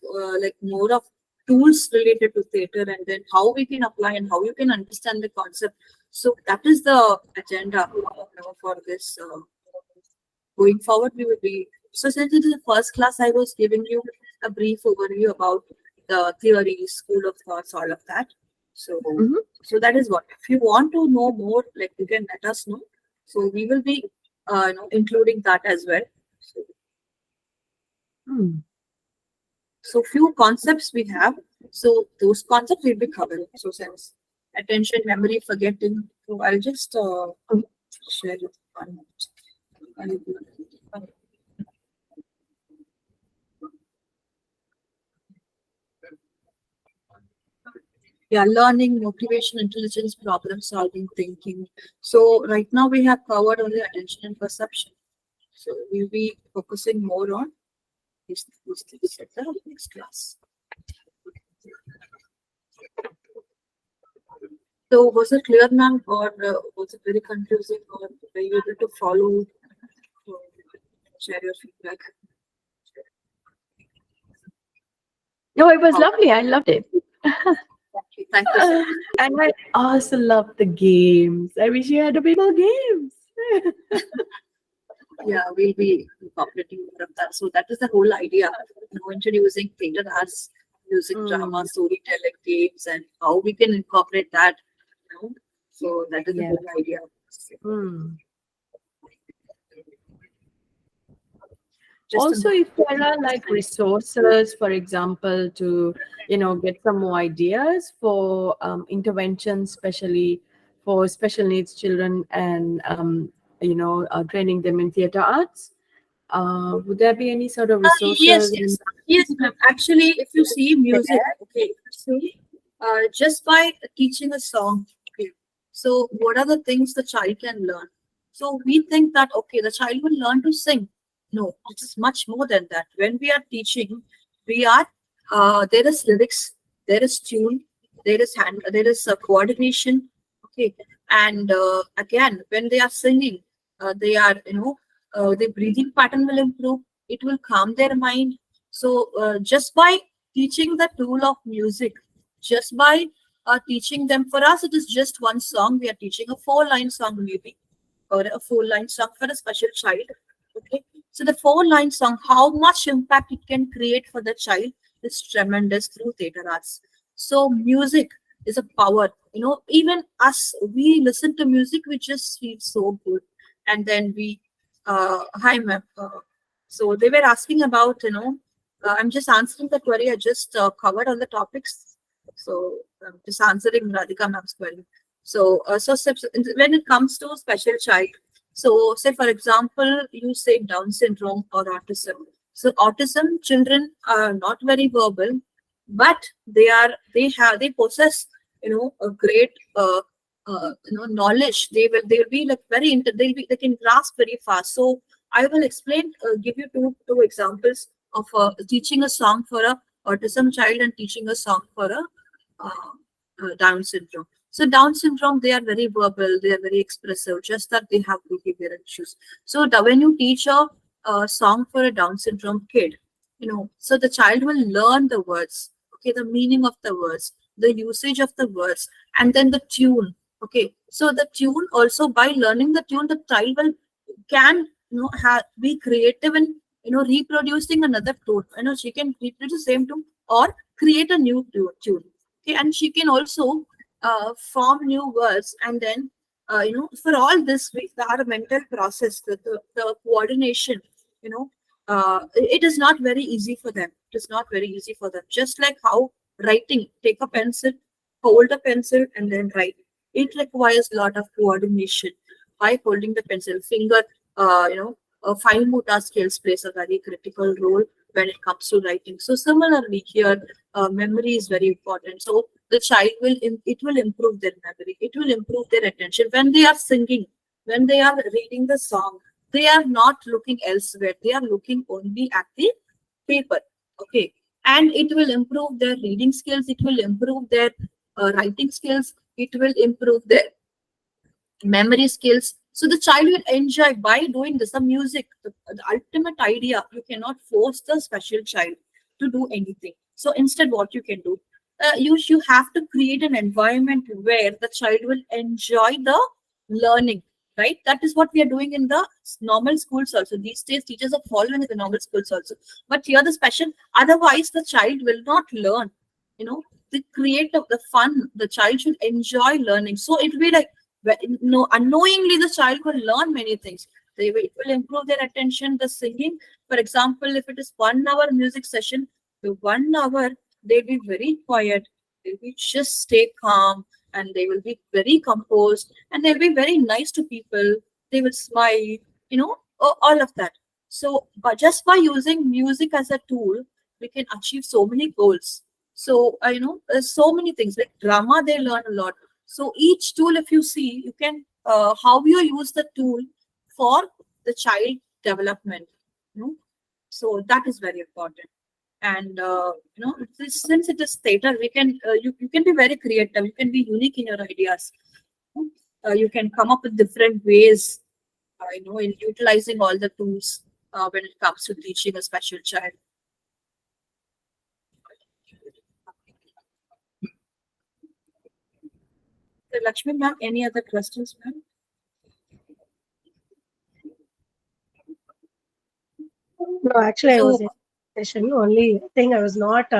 more of tools related to theater, and then how we can apply and how you can understand the concept. So that is the agenda, for this. Going forward, we will be. So since it is the first class, I was giving you a brief overview about the theory, school of thoughts, all of that. So, so that is what. If you want to know more, like you can let us know. So we will be, including that as well. So, so few concepts we have. So those concepts will be covered. So since attention, memory, forgetting. So I'll just share it 1 minute. Yeah, learning, motivation, intelligence, problem solving, thinking. So right now we have covered only attention and perception. So we'll be focusing more on these things at the next class. So was it clear, ma'am, or was it very confusing, or were you able to follow? Share your feedback. No, it was lovely. I loved it. Thank you, sir. And I also love the games. I wish you had a bit more games. Yeah, we'll be incorporating more of that. So that is the whole idea, introducing theater arts, music, drama, storytelling, games, and how we can incorporate that. So that is the whole idea. Also, if there are like resources, for example, to get some more ideas for interventions, especially for special needs children, and training them in theater arts, would there be any sort of resources? Yes, ma'am. Actually, if you see music, okay, so just by teaching a song, okay, so what are the things the child can learn? So we think that, okay, the child will learn to sing. No, it is much more than that. When we are teaching, there is lyrics, there is tune, there is coordination, okay, and again, when they are singing, they are, the breathing pattern will improve. It will calm their mind. So just by teaching the tool of music, just by teaching them, for us, it is just one song. We are teaching a 4-line song maybe, or a 4-line song for a special child. Okay, so the 4-line song, how much impact it can create for the child is tremendous through theater arts. So music is a power. Even us, we listen to music, we just feel so good. and then we, hi ma'am. So they were asking about, I'm just answering the query. I just covered all the topics. So I'm just answering Radhika ma'am's query. So, when it comes to special child, so say for example, you say Down syndrome or autism. So autism children are not very verbal, but they possess, a great knowledge. They will be like they can grasp very fast. So I will explain, give you two examples of teaching a song for a autism child and teaching a song for a Down syndrome. So Down syndrome, they are very verbal, they are very expressive, just that they have behavioral issues. So when you teach a song for a Down syndrome kid, so the child will learn the words, okay, the meaning of the words, the usage of the words, and then the tune. Okay, so the tune also, by learning the tune, the child will can be creative in reproducing another tune. She can reproduce the same tune or create a new tune. Okay, and she can also form new words, and then for all this our mental process, the coordination, it is not very easy for them. It is not very easy for them, just like how writing, take a pencil, hold a pencil and then write. It requires a lot of coordination by holding the pencil. Finger, fine motor skills plays a very critical role when it comes to writing. So similarly here, memory is very important. So the child it will improve their memory. It will improve their attention when they are singing, when they are reading the song. They are not looking elsewhere. They are looking only at the paper. Okay, and it will improve their reading skills. It will improve their writing skills. It will improve their memory skills. So the child will enjoy by doing this. The music, the ultimate idea, you cannot force the special child to do anything. So instead, what you can do, you have to create an environment where the child will enjoy the learning. Right? That is what we are doing in the normal schools also. These days, teachers are following the normal schools also. But here, the special, otherwise, the child will not learn. The creative, the fun, the child should enjoy learning. So it will be like, no, unknowingly the child will learn many things. It will improve their attention. The singing, for example, if it is 1 hour music session, the 1 hour they'll be very quiet. They'll be just stay calm, and they will be very composed, and they'll be very nice to people. They will smile, all of that. So, but just by using music as a tool, we can achieve so many goals. So, there's so many things like drama. They learn a lot. So each tool, if you see, you can how you use the tool for the child development. So that is very important. And since it is theater, we can you can be very creative. You can be unique in your ideas. You can come up with different ways. In utilizing all the tools when it comes to teaching a special child. So, Lakshmi ma'am, any other questions, ma'am? No, actually, I was So, in session. Only thing I was not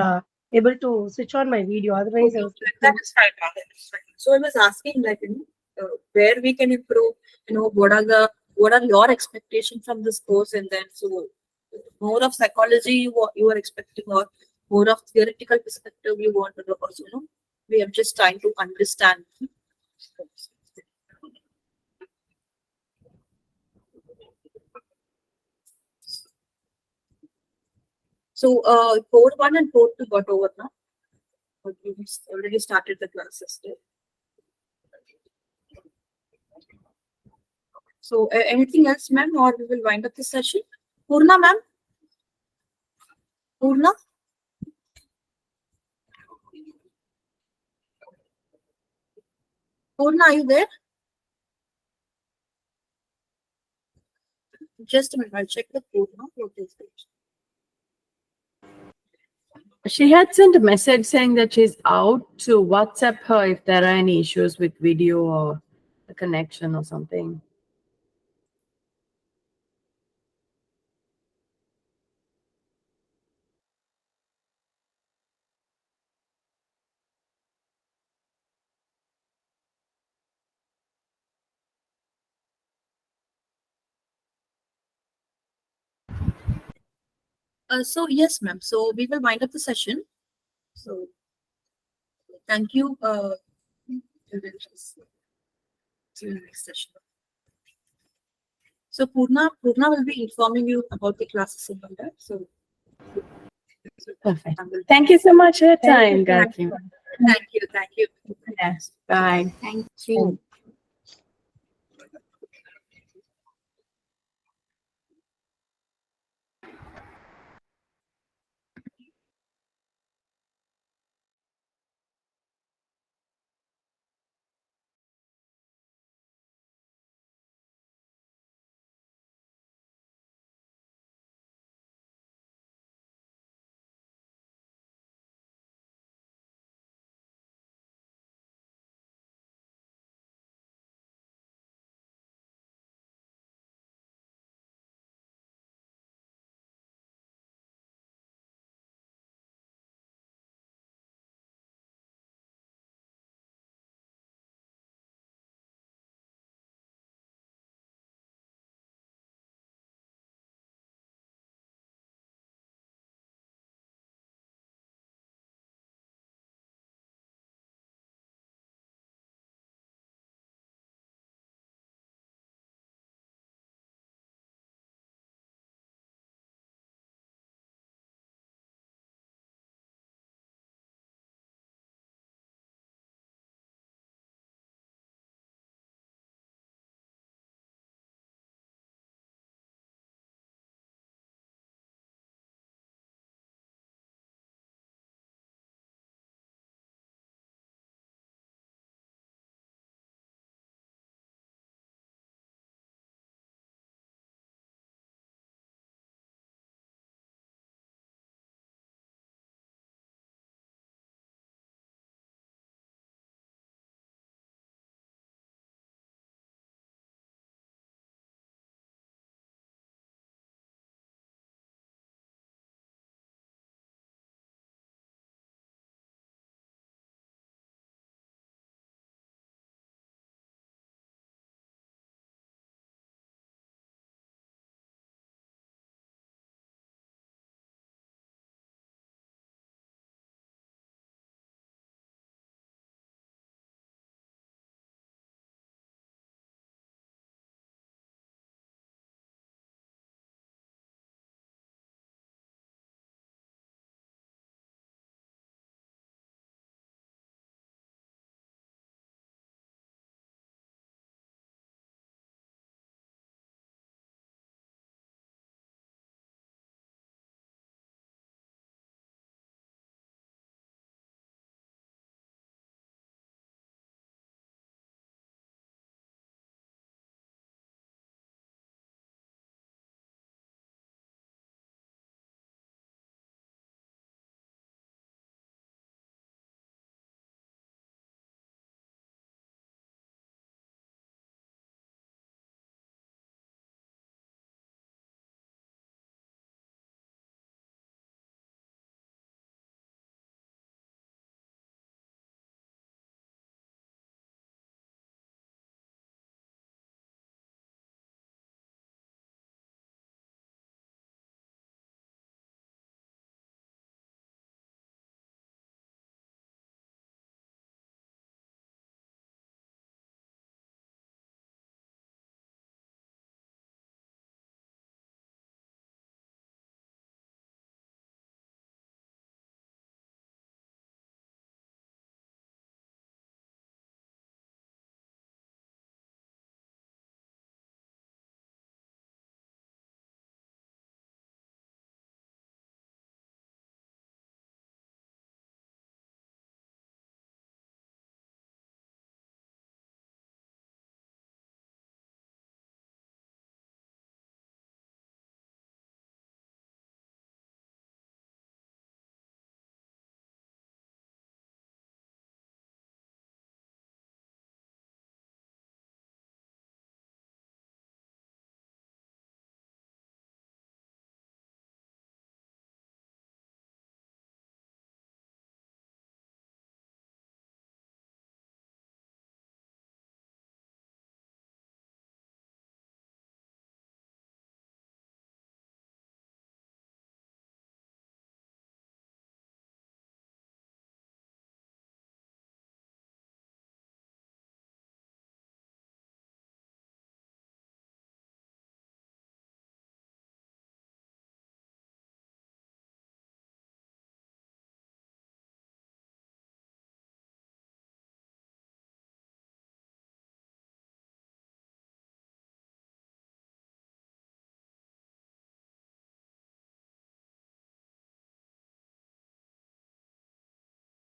able to switch on my video. Otherwise, I was. that is fine, ma'am. That is fine. So I was asking, like, where we can improve. What are your expectations from this course, and then so more of psychology you are expecting, or more of theoretical perspective you want to know. Also, we are just trying to understand. So, core 1 and core 2 got over now. But we already started the classes. Right? So, anything else, ma'am, or we will wind up the session? Purna, ma'am? Purna? Purna, are you there? Just a minute, I'll check the Purna. What is it? She had sent a message saying that she's out to WhatsApp her if there are any issues with video or the connection or something. So yes, ma'am. So we will wind up the session. So thank you. See you in the next session. So Purna will be informing you about the classes and all that. So Perfect. Thank you so much for your time, Thank Gayatri. thank you. Yes. Bye. Thank you.